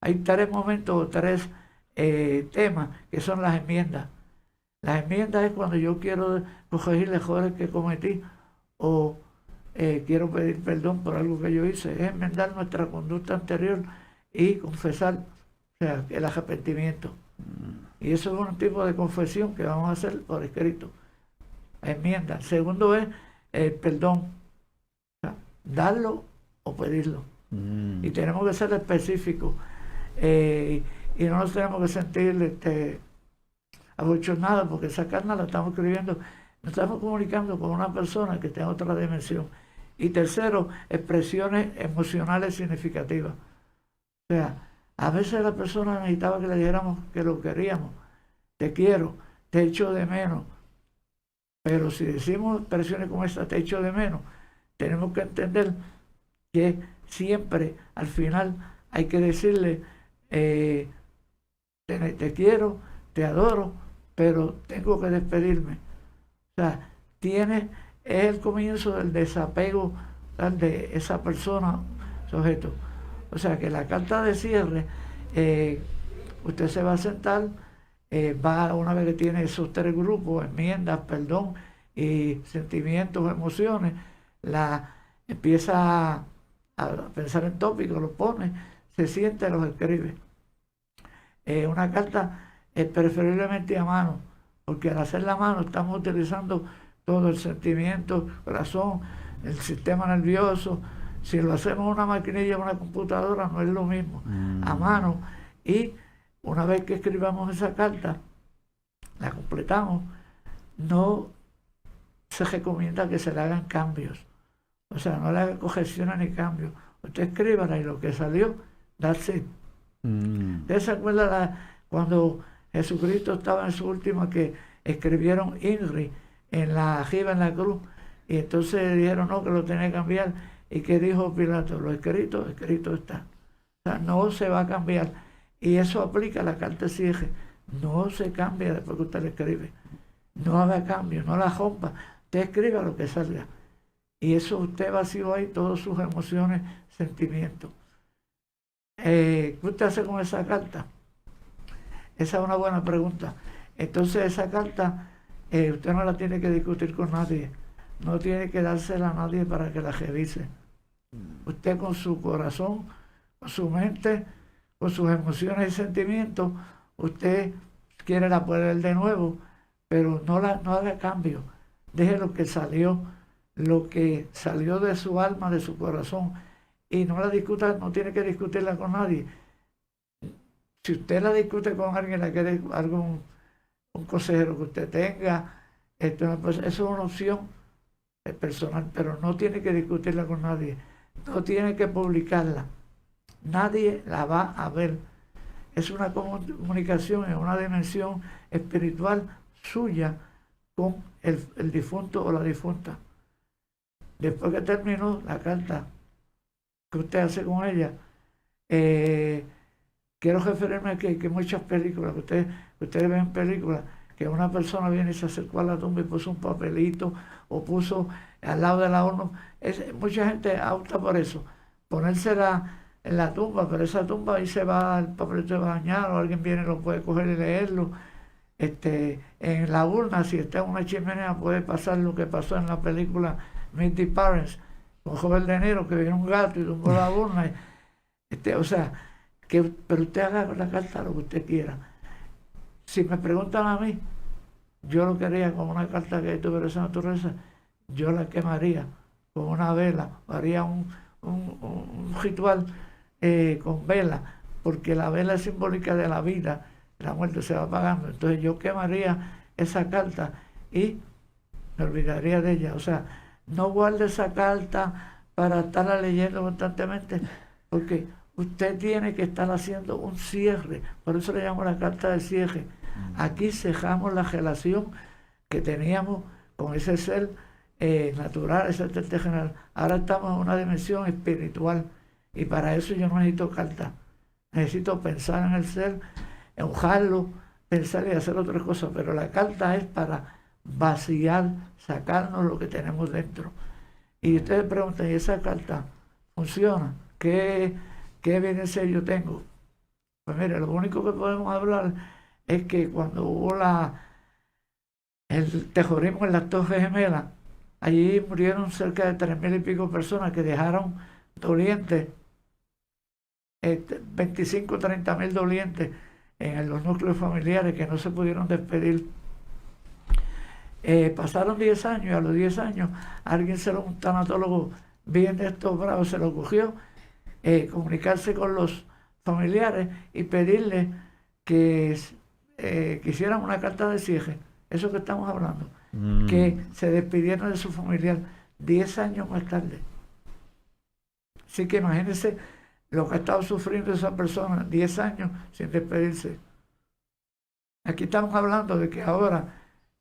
Hay 3 momentos o 3 temas que son las enmiendas. Las enmiendas es cuando yo quiero corregir errores que cometí o quiero pedir perdón por algo que yo hice. Es enmendar nuestra conducta anterior y confesar, o sea, el arrepentimiento. Y eso es un tipo de confesión que vamos a hacer por escrito. Enmienda. Segundo es el perdón. O sea, darlo o pedirlo. Y tenemos que ser específicos. Y no nos tenemos que sentir abochornados porque esa carta la estamos escribiendo, nos estamos comunicando con una persona que está en otra dimensión. Y tercero, expresiones emocionales significativas. O sea, a veces la persona necesitaba que le dijéramos que lo queríamos. Te quiero, te echo de menos. Pero si decimos expresiones como esta, te echo de menos, tenemos que entender que siempre al final hay que decirle te quiero, te adoro, pero tengo que despedirme. O sea, es el comienzo del desapego de esa persona, sujeto. O sea, que la carta de cierre, usted se va a sentar, va una vez que tiene esos 3 grupos, enmiendas, perdón y sentimientos, emociones, empieza a pensar en tópicos, los pone, se siente, los escribe. Una carta preferiblemente a mano, porque al hacer la mano estamos utilizando todo el sentimiento, corazón, el sistema nervioso. Si lo hacemos en una maquinilla o una computadora no es lo mismo, a mano. Y una vez que escribamos esa carta, la completamos, no se recomienda que se le hagan cambios. O sea, no le hagan correcciones ni cambios. Usted escríbala y lo que salió, that's it. ¿Usted se acuerda cuando Jesucristo estaba en su última que escribieron INRI arriba en la cruz? Y entonces dijeron no, que lo tenía que cambiar. ¿Y qué dijo Pilato? Lo escrito está. O sea, no se va a cambiar. Y eso aplica a la carta de cierre. No se cambia después que usted le escribe. No haga cambio, no la rompa. Usted escriba lo que salga. Y eso usted vació ahí todas sus emociones, sentimientos. ¿Qué usted hace con esa carta? Esa es una buena pregunta. Entonces esa carta usted no la tiene que discutir con nadie. No tiene que dársela a nadie para que la revise. Usted con su corazón, con su mente, con sus emociones y sentimientos, usted quiere la poder de nuevo, pero no haga cambio. Deje lo que salió de su alma, de su corazón, y no la discuta, no tiene que discutirla con nadie. Si usted la discute con alguien, la quiere un consejero que usted tenga, pues eso es una opción personal, pero no tiene que discutirla con nadie, no tiene que publicarla, nadie la va a ver. Es una comunicación en una dimensión espiritual suya con el difunto o la difunta. Después que terminó la carta que usted hace con ella, quiero referirme a que muchas películas, que ustedes ven películas, que una persona viene y se acercó a la tumba y puso un papelito o puso al lado de la urna. Mucha gente opta por eso, ponérsela en la tumba, pero esa tumba ahí se va, el papelito va a dañar o alguien viene y lo puede coger y leerlo. En la urna, si está en una chimenea, puede pasar lo que pasó en la película Meet the Parents, con Robert De Niro, que vino un gato y tumbó la urna. O sea, pero usted haga con la carta lo que usted quiera. Si me preguntan a mí, yo lo quería como una carta que tuviera esa naturaleza, yo la quemaría con una vela, haría un ritual con vela, porque la vela es simbólica de la vida, la muerte se va apagando. Entonces yo quemaría esa carta y me olvidaría de ella. O sea, no guarde esa carta para estarla leyendo constantemente, porque usted tiene que estar haciendo un cierre. Por eso le llamo la carta de cierre. Aquí cerramos la relación que teníamos con ese ser natural, ese ser terrenal. Ahora estamos en una dimensión espiritual y para eso yo no necesito carta. Necesito pensar en el ser, enojarlo, pensar y hacer otras cosas, pero la carta es para vaciar, sacarnos lo que tenemos dentro. Y ustedes preguntan, ¿y esa carta funciona? ¿Qué evidencia yo tengo? Pues mire, lo único que podemos hablar es que cuando hubo el terrorismo en las Torres Gemelas, allí murieron cerca de 3.000 y pico personas que dejaron dolientes, 25 o 30.000 dolientes en los núcleos familiares que no se pudieron despedir. Pasaron 10 años y a los 10 años un tanatólogo bien de estos bravos se lo ocurrió comunicarse con los familiares y pedirles que hicieran una carta de cierre, eso que estamos hablando, que se despidieran de su familiar 10 años más tarde. Así que imagínense lo que ha estado sufriendo esa persona 10 años sin despedirse. Aquí estamos hablando de que ahora,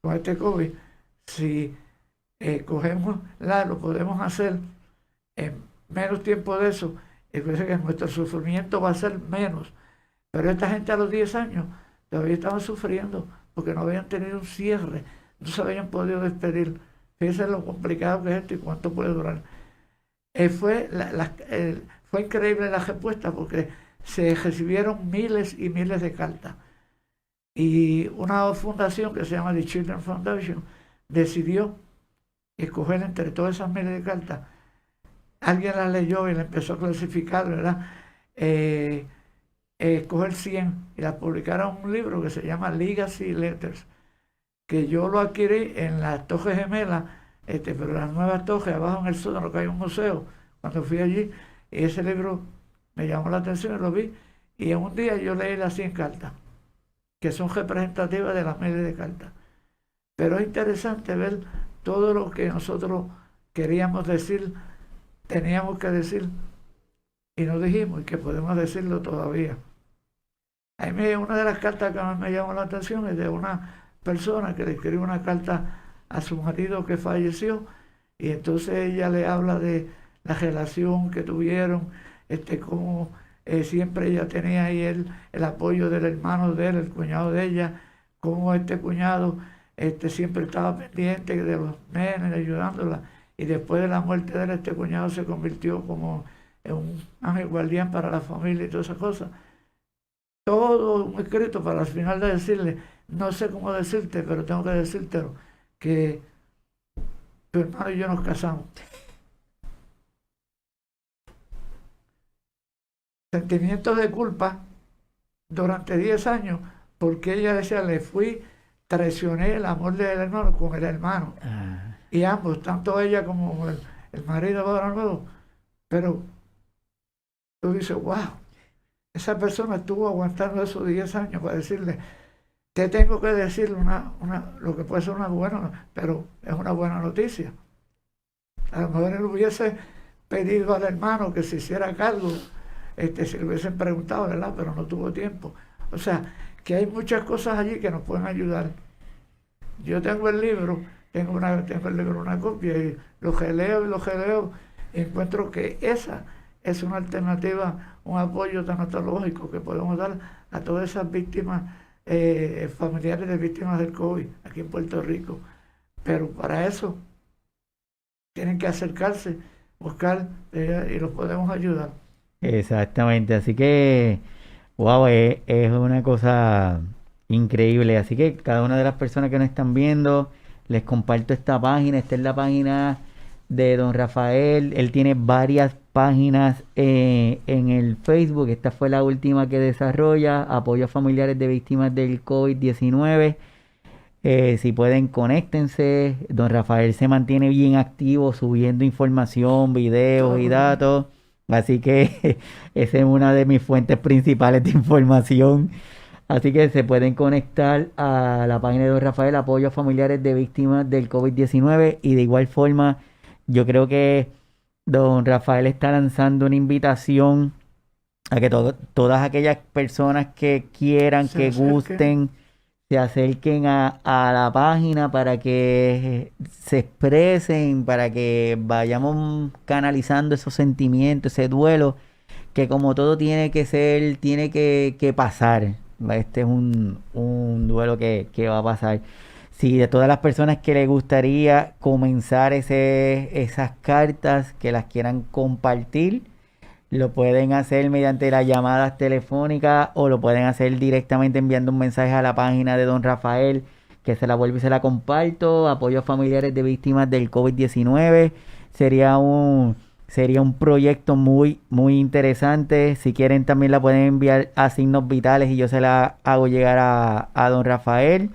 con este COVID, si cogemos lo podemos hacer en menos tiempo de eso, y parece que nuestro sufrimiento va a ser menos. Pero esta gente a los 10 años todavía estaban sufriendo porque no habían tenido un cierre, no se habían podido despedir. Fíjense lo complicado que es esto y cuánto puede durar. Fue increíble la respuesta porque se recibieron miles y miles de cartas. Y una fundación que se llama The Children Foundation decidió escoger entre todas esas miles de cartas. Alguien las leyó y la empezó a clasificar, ¿verdad? Escoger 100 y las publicaron en un libro que se llama Legacy Letters, que yo lo adquirí en las Torres Gemelas, pero las nuevas torres, abajo en el sótano que hay un museo, cuando fui allí, y ese libro me llamó la atención y lo vi, y en un día yo leí las 100 cartas, que son representativas de las miles de cartas. Pero es interesante ver todo lo que nosotros queríamos decir, teníamos que decir, y no dijimos, y que podemos decirlo todavía. A mí una de las cartas que más me llamó la atención es de una persona que le escribió una carta a su marido que falleció, y entonces ella le habla de la relación que tuvieron, cómo siempre ella tenía ahí el apoyo del hermano de él, el cuñado de ella, cómo este cuñado siempre estaba pendiente de los nenes, ayudándola, y después de la muerte de él, este cuñado se convirtió como en un ángel guardián para la familia y todas esas cosas. Todo un escrito para al final de decirle, no sé cómo decirte, pero tengo que decírtelo, que tu hermano y yo nos casamos. sentimientos de culpa durante 10 años, porque ella decía, traicioné el amor del hermano con el hermano. Y ambos, tanto ella como el marido ahora nuevo, pero tú dices, wow, esa persona estuvo aguantando esos 10 años para decirle, te tengo que decir lo que puede ser una buena, pero es una buena noticia. A lo mejor él hubiese pedido al hermano que se hiciera cargo, si le hubiesen preguntado, ¿verdad? Pero no tuvo tiempo. O sea, que hay muchas cosas allí que nos pueden ayudar. Yo tengo el libro, tengo el libro, una copia, y lo geleo, y encuentro que esa es una alternativa, un apoyo tanatológico que podemos dar a todas esas víctimas, familiares de víctimas del COVID aquí en Puerto Rico. Pero para eso tienen que acercarse, buscar, y los podemos ayudar. Exactamente, así que, wow, es una cosa increíble. Así que cada una de las personas que nos están viendo, les comparto esta página. Esta es la página de don Rafael. Él tiene varias páginas en el Facebook. Esta fue la última que desarrolla, apoyo a familiares de víctimas del COVID-19. Si pueden, conéctense. Don Rafael se mantiene bien activo subiendo información, videos y datos. Así que esa es una de mis fuentes principales de información. Así que se pueden conectar a la página de don Rafael, apoyo a familiares de víctimas del COVID-19. Y de igual forma, yo creo que don Rafael está lanzando una invitación a que todas aquellas personas que quieran, que gusten, se acerquen a la página para que se expresen, para que vayamos canalizando esos sentimientos, ese duelo, que como todo tiene que ser, tiene que pasar. Este es un duelo que va a pasar. Si de todas las personas que les gustaría comenzar esas cartas, que las quieran compartir, lo pueden hacer mediante las llamadas telefónicas o lo pueden hacer directamente enviando un mensaje a la página de don Rafael, que se la vuelvo y se la comparto. Apoyo a familiares de víctimas del COVID-19. Sería un proyecto muy, muy interesante. Si quieren también la pueden enviar a Signos Vitales y yo se la hago llegar a don Rafael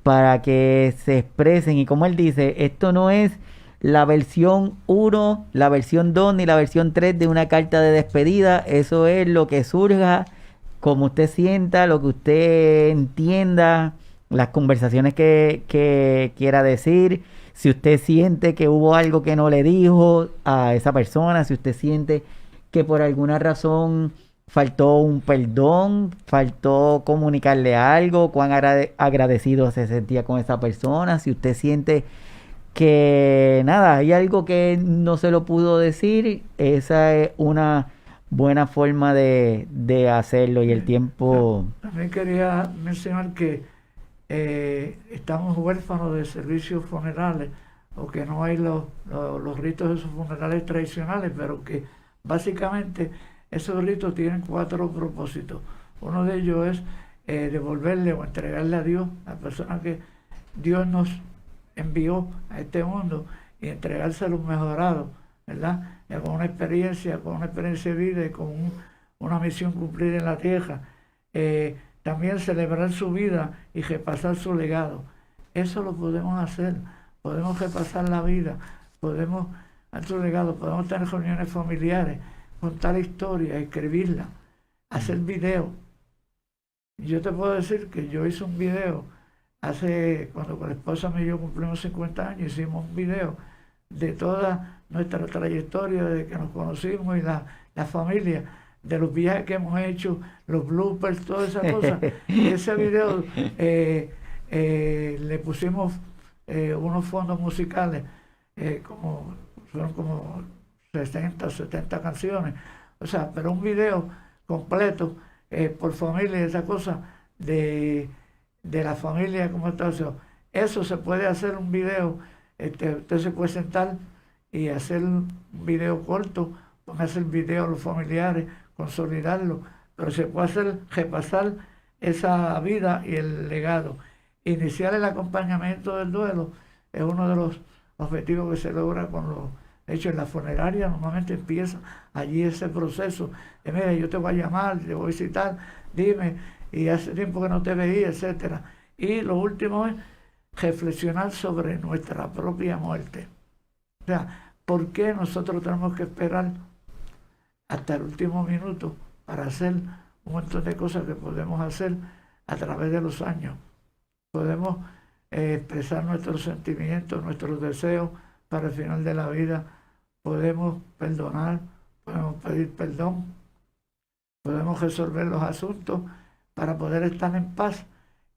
para que se expresen. Y como él dice, esto no es la versión 1, la versión 2 ni la versión 3 de una carta de despedida. Eso es lo que surja, como usted sienta, lo que usted entienda, las conversaciones que quiera decir. Si usted siente que hubo algo que no le dijo a esa persona, si usted siente que por alguna razón faltó un perdón, faltó comunicarle algo, cuán agradecido se sentía con esa persona, si usted siente que nada, hay algo que no se lo pudo decir, esa es una buena forma de hacerlo. Y el tiempo... También quería mencionar que estamos huérfanos de servicios funerales, o que no hay los ritos de esos funerales tradicionales, pero que básicamente esos ritos tienen 4 propósitos. Uno de ellos es devolverle o entregarle a Dios, a la persona que Dios nos envió a este mundo, y entregárselo mejorado, ¿verdad? Con una experiencia de vida y con una misión cumplida en la tierra. También celebrar su vida y repasar su legado. Eso lo podemos hacer. Podemos repasar la vida, podemos hacer su legado, podemos tener reuniones familiares, contar historias, escribirla, hacer videos. Yo te puedo decir que yo hice un video cuando con la esposa mía y yo cumplimos 50 años, hicimos un video de toda nuestra trayectoria, desde que nos conocimos, y la familia, de los viajes que hemos hecho, los bloopers, todas esas cosas. Y ese video le pusimos unos fondos musicales, fueron como 60 o 70 canciones, o sea, pero un video completo por familia, esa cosa de la familia, como está. Eso se puede hacer un video, usted se puede sentar y hacer un video corto, hacer video a los familiares, consolidarlo, pero se puede hacer, repasar esa vida y el legado. Iniciar el acompañamiento del duelo es uno de los objetivos que se logra con De hecho, en la funeraria normalmente empieza allí ese proceso de, mira, yo te voy a llamar, te voy a visitar, dime, y hace tiempo que no te veía, etcétera. Y lo último es reflexionar sobre nuestra propia muerte. O sea, ¿por qué nosotros tenemos que esperar hasta el último minuto para hacer un montón de cosas que podemos hacer a través de los años? Podemos expresar nuestros sentimientos, nuestros deseos para el final de la vida. Podemos perdonar, podemos pedir perdón, podemos resolver los asuntos para poder estar en paz.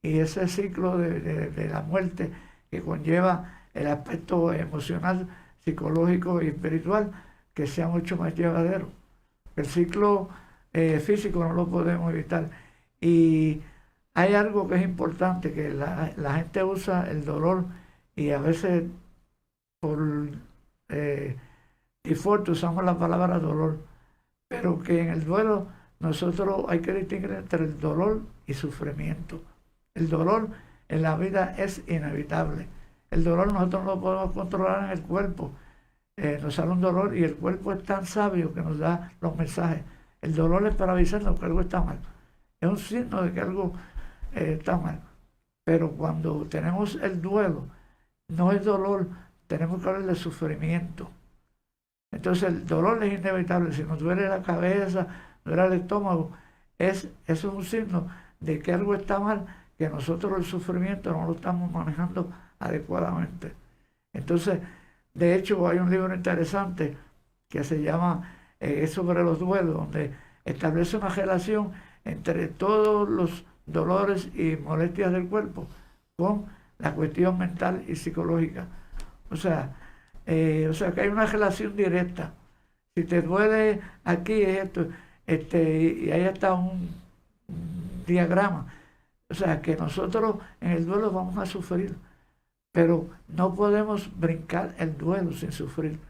Y ese ciclo de la muerte que conlleva el aspecto emocional, psicológico y espiritual, que sea mucho más llevadero. El ciclo físico no lo podemos evitar. Y hay algo que es importante, que la gente usa el dolor y a veces por default usamos la palabra dolor, pero que en el duelo nosotros hay que distinguir entre el dolor y sufrimiento. El dolor en la vida es inevitable. El dolor nosotros no lo podemos controlar en el cuerpo. Nos sale un dolor y el cuerpo es tan sabio que nos da los mensajes. El dolor es para avisarnos que algo está mal. Es un signo de que algo está mal. Pero cuando tenemos el duelo, no es dolor, tenemos que hablar de sufrimiento. Entonces el dolor es inevitable. Si nos duele la cabeza, nos duele el estómago, eso es un signo de que algo está mal, que nosotros el sufrimiento no lo estamos manejando adecuadamente. Entonces, de hecho, hay un libro interesante que se llama es sobre los duelos, donde establece una relación entre todos los dolores y molestias del cuerpo con la cuestión mental y psicológica. O sea que hay una relación directa. Si te duele aquí es esto, y ahí está un diagrama. O sea, que nosotros en el duelo vamos a sufrir, pero no podemos brincar el duelo sin sufrir.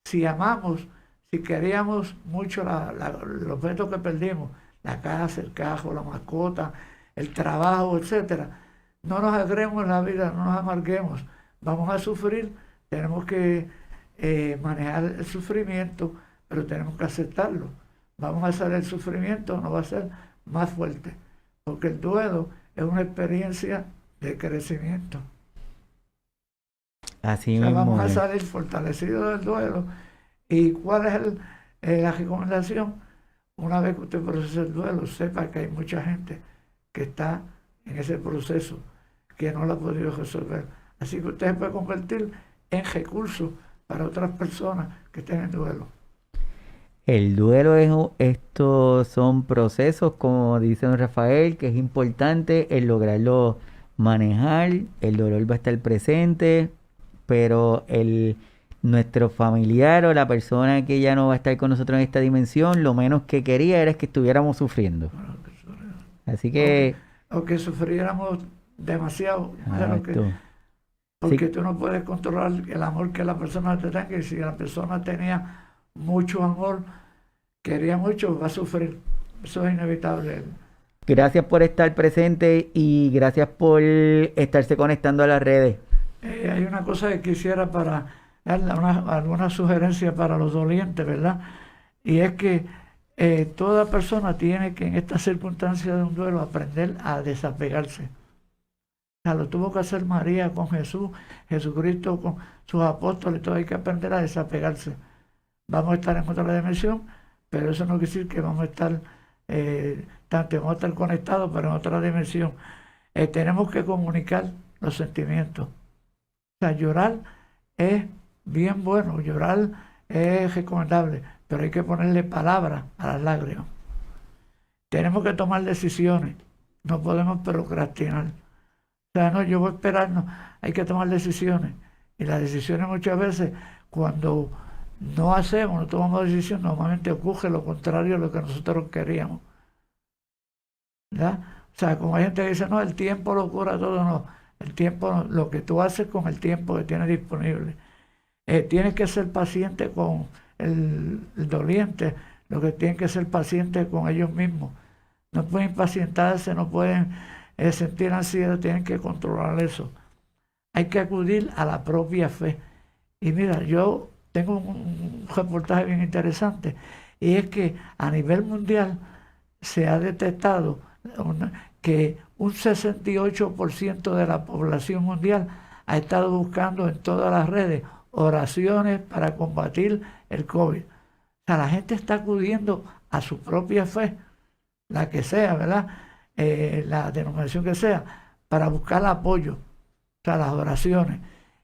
Si amamos, si queríamos mucho los objetos que perdimos, la casa, el carro, la mascota, el trabajo, etcétera, no nos agremos en la vida, no nos amarguemos, vamos a sufrir, tenemos que manejar el sufrimiento, pero tenemos que aceptarlo. Vamos a hacer el sufrimiento, no va a ser más fuerte, porque el duelo es una experiencia de crecimiento. Así O sea, mismo vamos a es. salir fortalecidos del duelo. ¿Y cuál es la recomendación? Una vez que usted procese el duelo, sepa que hay mucha gente que está en ese proceso, que no lo ha podido resolver. Así que usted se puede convertir en recurso para otras personas que estén en duelo. El duelo estos son procesos, como dice don Rafael, que es importante el lograrlo manejar. El dolor va a estar presente, pero nuestro familiar o la persona que ya no va a estar con nosotros en esta dimensión, lo menos que quería era que estuviéramos sufriendo. Así que, O que sufriéramos demasiado. exacto. Porque Sí, tú no puedes controlar el amor que la persona te tenga. Y si la persona tenía mucho amor, quería mucho, va a sufrir. Eso es inevitable. gracias por estar presente y gracias por estarse conectando a las redes. Hay una cosa que quisiera para dar alguna sugerencia para los dolientes, ¿verdad? Y es que toda persona tiene que en estas circunstancias de un duelo aprender a desapegarse. O sea, lo tuvo que hacer María con Jesús, Jesucristo con sus apóstoles, todo hay que aprender a desapegarse. Vamos a estar en otra dimensión, pero eso no quiere decir que vamos a estar, vamos a estar conectados, pero en otra dimensión. Tenemos que comunicar los sentimientos. O sea, llorar es bien bueno, llorar es recomendable, pero hay que ponerle palabras a las lágrimas. Tenemos que tomar decisiones, no podemos procrastinar. O sea, no, yo voy a esperar, no, hay que tomar decisiones. Y las decisiones muchas veces, cuando no hacemos, no tomamos decisiones, normalmente ocurre lo contrario a lo que nosotros queríamos. ¿Verdad? O sea, como hay gente que dice, no, el tiempo lo cura todo, no. El tiempo, lo que tú haces con el tiempo que tienes disponible. Tienes que ser paciente con el doliente, lo que tienen que ser pacientes con ellos mismos. No pueden impacientarse, no pueden sentir ansiedad, tienen que controlar eso. Hay que acudir a la propia fe. Y mira, yo tengo un reportaje bien interesante, y es que a nivel mundial se ha detectado que un 68% de la población mundial ha estado buscando en todas las redes oraciones para combatir el COVID. O sea, la gente está acudiendo a su propia fe, la que sea, ¿verdad? La denominación que sea, para buscar apoyo, o sea, las oraciones.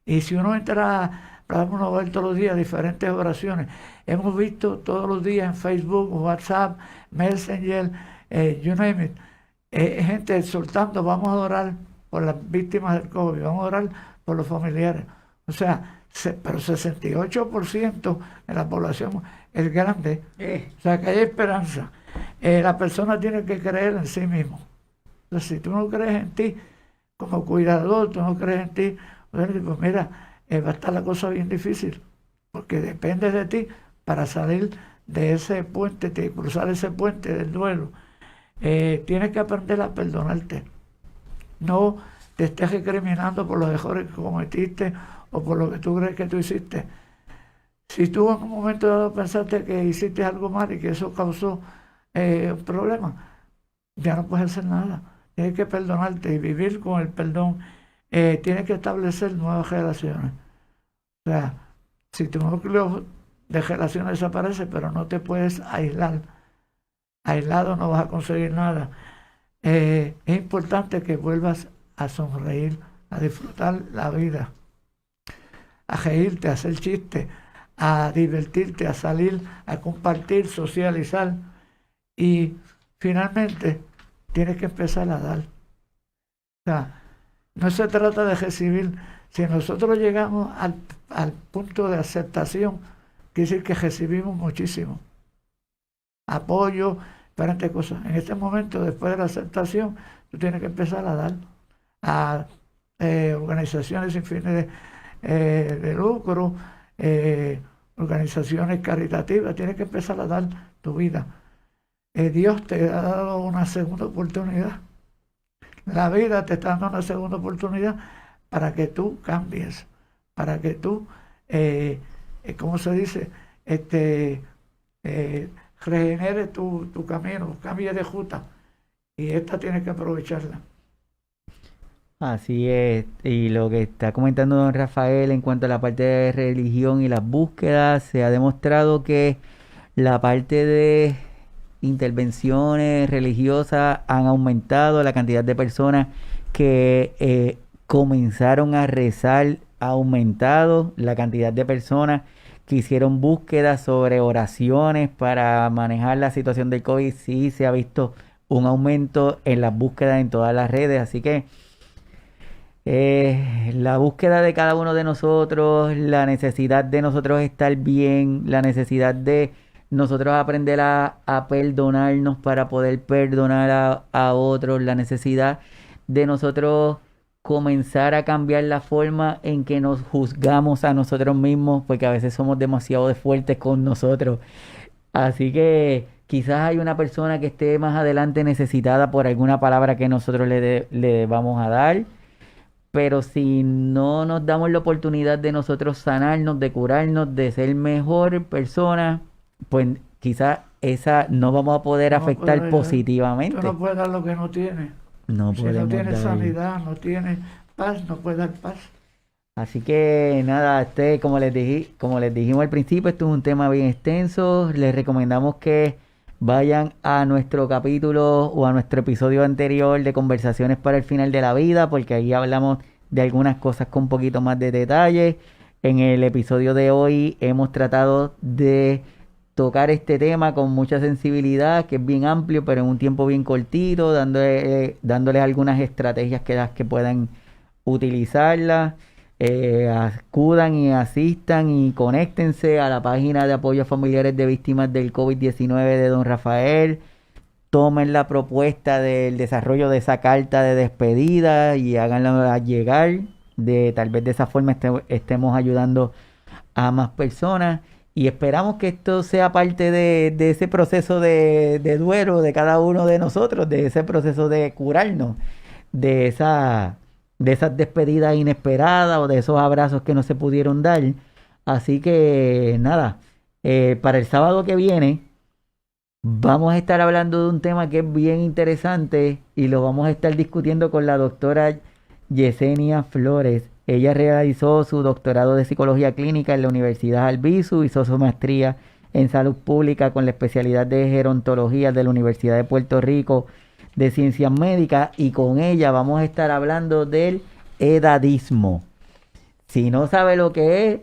Y si uno entra, uno va a ver todos los días diferentes oraciones. Hemos visto todos los días en Facebook, WhatsApp, Messenger, you name it, gente exhortando, vamos a orar por las víctimas del COVID, vamos a orar por los familiares. O sea, pero 68% de la población es grande. O sea, que hay esperanza. La persona tiene que creer en sí mismo. Entonces, si tú no crees en ti como cuidador, tú no crees en ti, pues mira, va a estar la cosa bien difícil, porque depende de ti para salir de ese puente, de cruzar ese puente del duelo. Tienes que aprender a perdonarte. No te estés recriminando por los errores que cometiste o por lo que tú crees que tú hiciste. Si tú en un momento dado pensaste que hiciste algo mal y que eso causó un problema, ya no puedes hacer nada. Tienes que perdonarte y vivir con el perdón. Tienes que establecer nuevas relaciones. O sea, si tu núcleo de relaciones desaparece, pero no te puedes aislar. Aislado no vas a conseguir nada. Es importante que vuelvas a sonreír, a disfrutar la vida, a reírte, a hacer chistes, a divertirte, a salir, a compartir, socializar. Y finalmente tienes que empezar a dar. O sea, no se trata de recibir. Si nosotros llegamos al punto de aceptación, quiere decir que recibimos muchísimo apoyo, diferentes cosas. En este momento, después de la aceptación, tú tienes que empezar a dar a organizaciones sin fines de lucro, organizaciones caritativas, tienes que empezar a dar tu vida. Dios te ha dado una segunda oportunidad. La vida te está dando una segunda oportunidad para que tú cambies, para que tú, ¿cómo se dice? Regenere tu camino, cambie de ruta. Y esta tienes que aprovecharla. Así es, y lo que está comentando don Rafael en cuanto a la parte de religión y las búsquedas, se ha demostrado que la parte de intervenciones religiosas han aumentado, la cantidad de personas que comenzaron a rezar ha aumentado, la cantidad de personas que hicieron búsquedas sobre oraciones para manejar la situación del COVID, sí se ha visto un aumento en las búsquedas en todas las redes, así que la búsqueda de cada uno de nosotros, la necesidad de nosotros estar bien, la necesidad de nosotros aprender a perdonarnos para poder perdonar a otros, la necesidad de nosotros comenzar a cambiar la forma en que nos juzgamos a nosotros mismos, porque a veces somos demasiado fuertes con nosotros. Así que quizás hay una persona que esté más adelante necesitada por alguna palabra que nosotros le vamos a dar. Pero si no nos damos la oportunidad de nosotros sanarnos, de curarnos, de ser mejor persona, pues quizás esa no vamos a poder No afectar puedes, tú positivamente. no puedes dar lo que no tienes. No Si no podemos tienes dar. sanidad, no tienes paz, no puedes dar paz. Así que nada, como les dijimos al principio, esto es un tema bien extenso. Les recomendamos que vayan a nuestro capítulo o a nuestro episodio anterior de Conversaciones para el Final de la Vida, porque ahí hablamos de algunas cosas con un poquito más de detalle. En el episodio de hoy hemos tratado de tocar este tema con mucha sensibilidad, que es bien amplio, pero en un tiempo bien cortito, dándoles algunas estrategias que puedan utilizarlas. Acudan y asistan y conéctense a la página de apoyo a familiares de víctimas del COVID-19 de don Rafael. Tomen la propuesta del desarrollo de esa carta de despedida y háganla llegar. Tal vez de esa forma estemos ayudando a más personas. Y esperamos que esto sea parte de ese proceso de duelo de cada uno de nosotros, de ese proceso de curarnos, de esas despedidas inesperadas o de esos abrazos que no se pudieron dar. Así que nada, para el sábado que viene vamos a estar hablando de un tema que es bien interesante y lo vamos a estar discutiendo con la doctora Yesenia Flores. Ella realizó su doctorado de psicología clínica en la Universidad Albizu, hizo su maestría en salud pública con la especialidad de gerontología de la Universidad de Puerto Rico de Ciencias Médicas, y con ella vamos a estar hablando del edadismo. Si no sabe lo que es,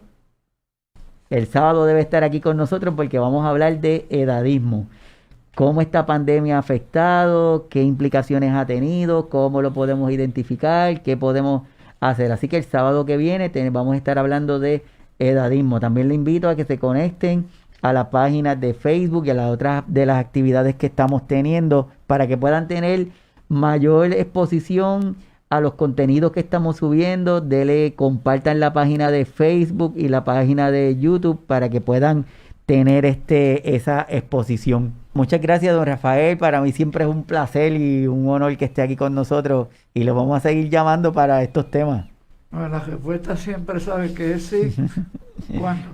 el sábado debe estar aquí con nosotros porque vamos a hablar de edadismo. Cómo esta pandemia ha afectado, qué implicaciones ha tenido, cómo lo podemos identificar, qué podemos hacer. Así que el sábado que viene vamos a estar hablando de edadismo. También le invito a que se conecten a la página de Facebook y a las otras de las actividades que estamos teniendo para que puedan tener mayor exposición a los contenidos que estamos subiendo. Compartan la página de Facebook y la página de YouTube para que puedan tener esa exposición. Muchas gracias, don Rafael. Para mí siempre es un placer y un honor que esté aquí con nosotros, y lo vamos a seguir llamando para estos temas. Bueno, la respuesta siempre sabe que es sí. ¿Cuándo?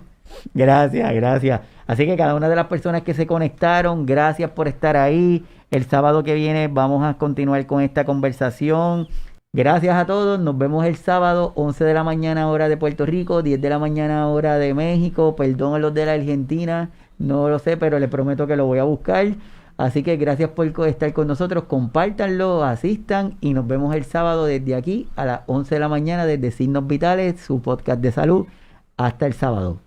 Gracias, gracias. Así que cada una de las personas que se conectaron, gracias por estar ahí. El sábado que viene vamos a continuar con esta conversación. Gracias a todos. Nos vemos el sábado, 11 de la mañana hora de Puerto Rico, 10 de la mañana hora de México. Perdón a los de la Argentina, no lo sé, pero les prometo que lo voy a buscar. Así que gracias por estar con nosotros. Compártanlo, asistan y nos vemos el sábado desde aquí a las 11 de la mañana desde Signos Vitales, su podcast de salud. Hasta el sábado.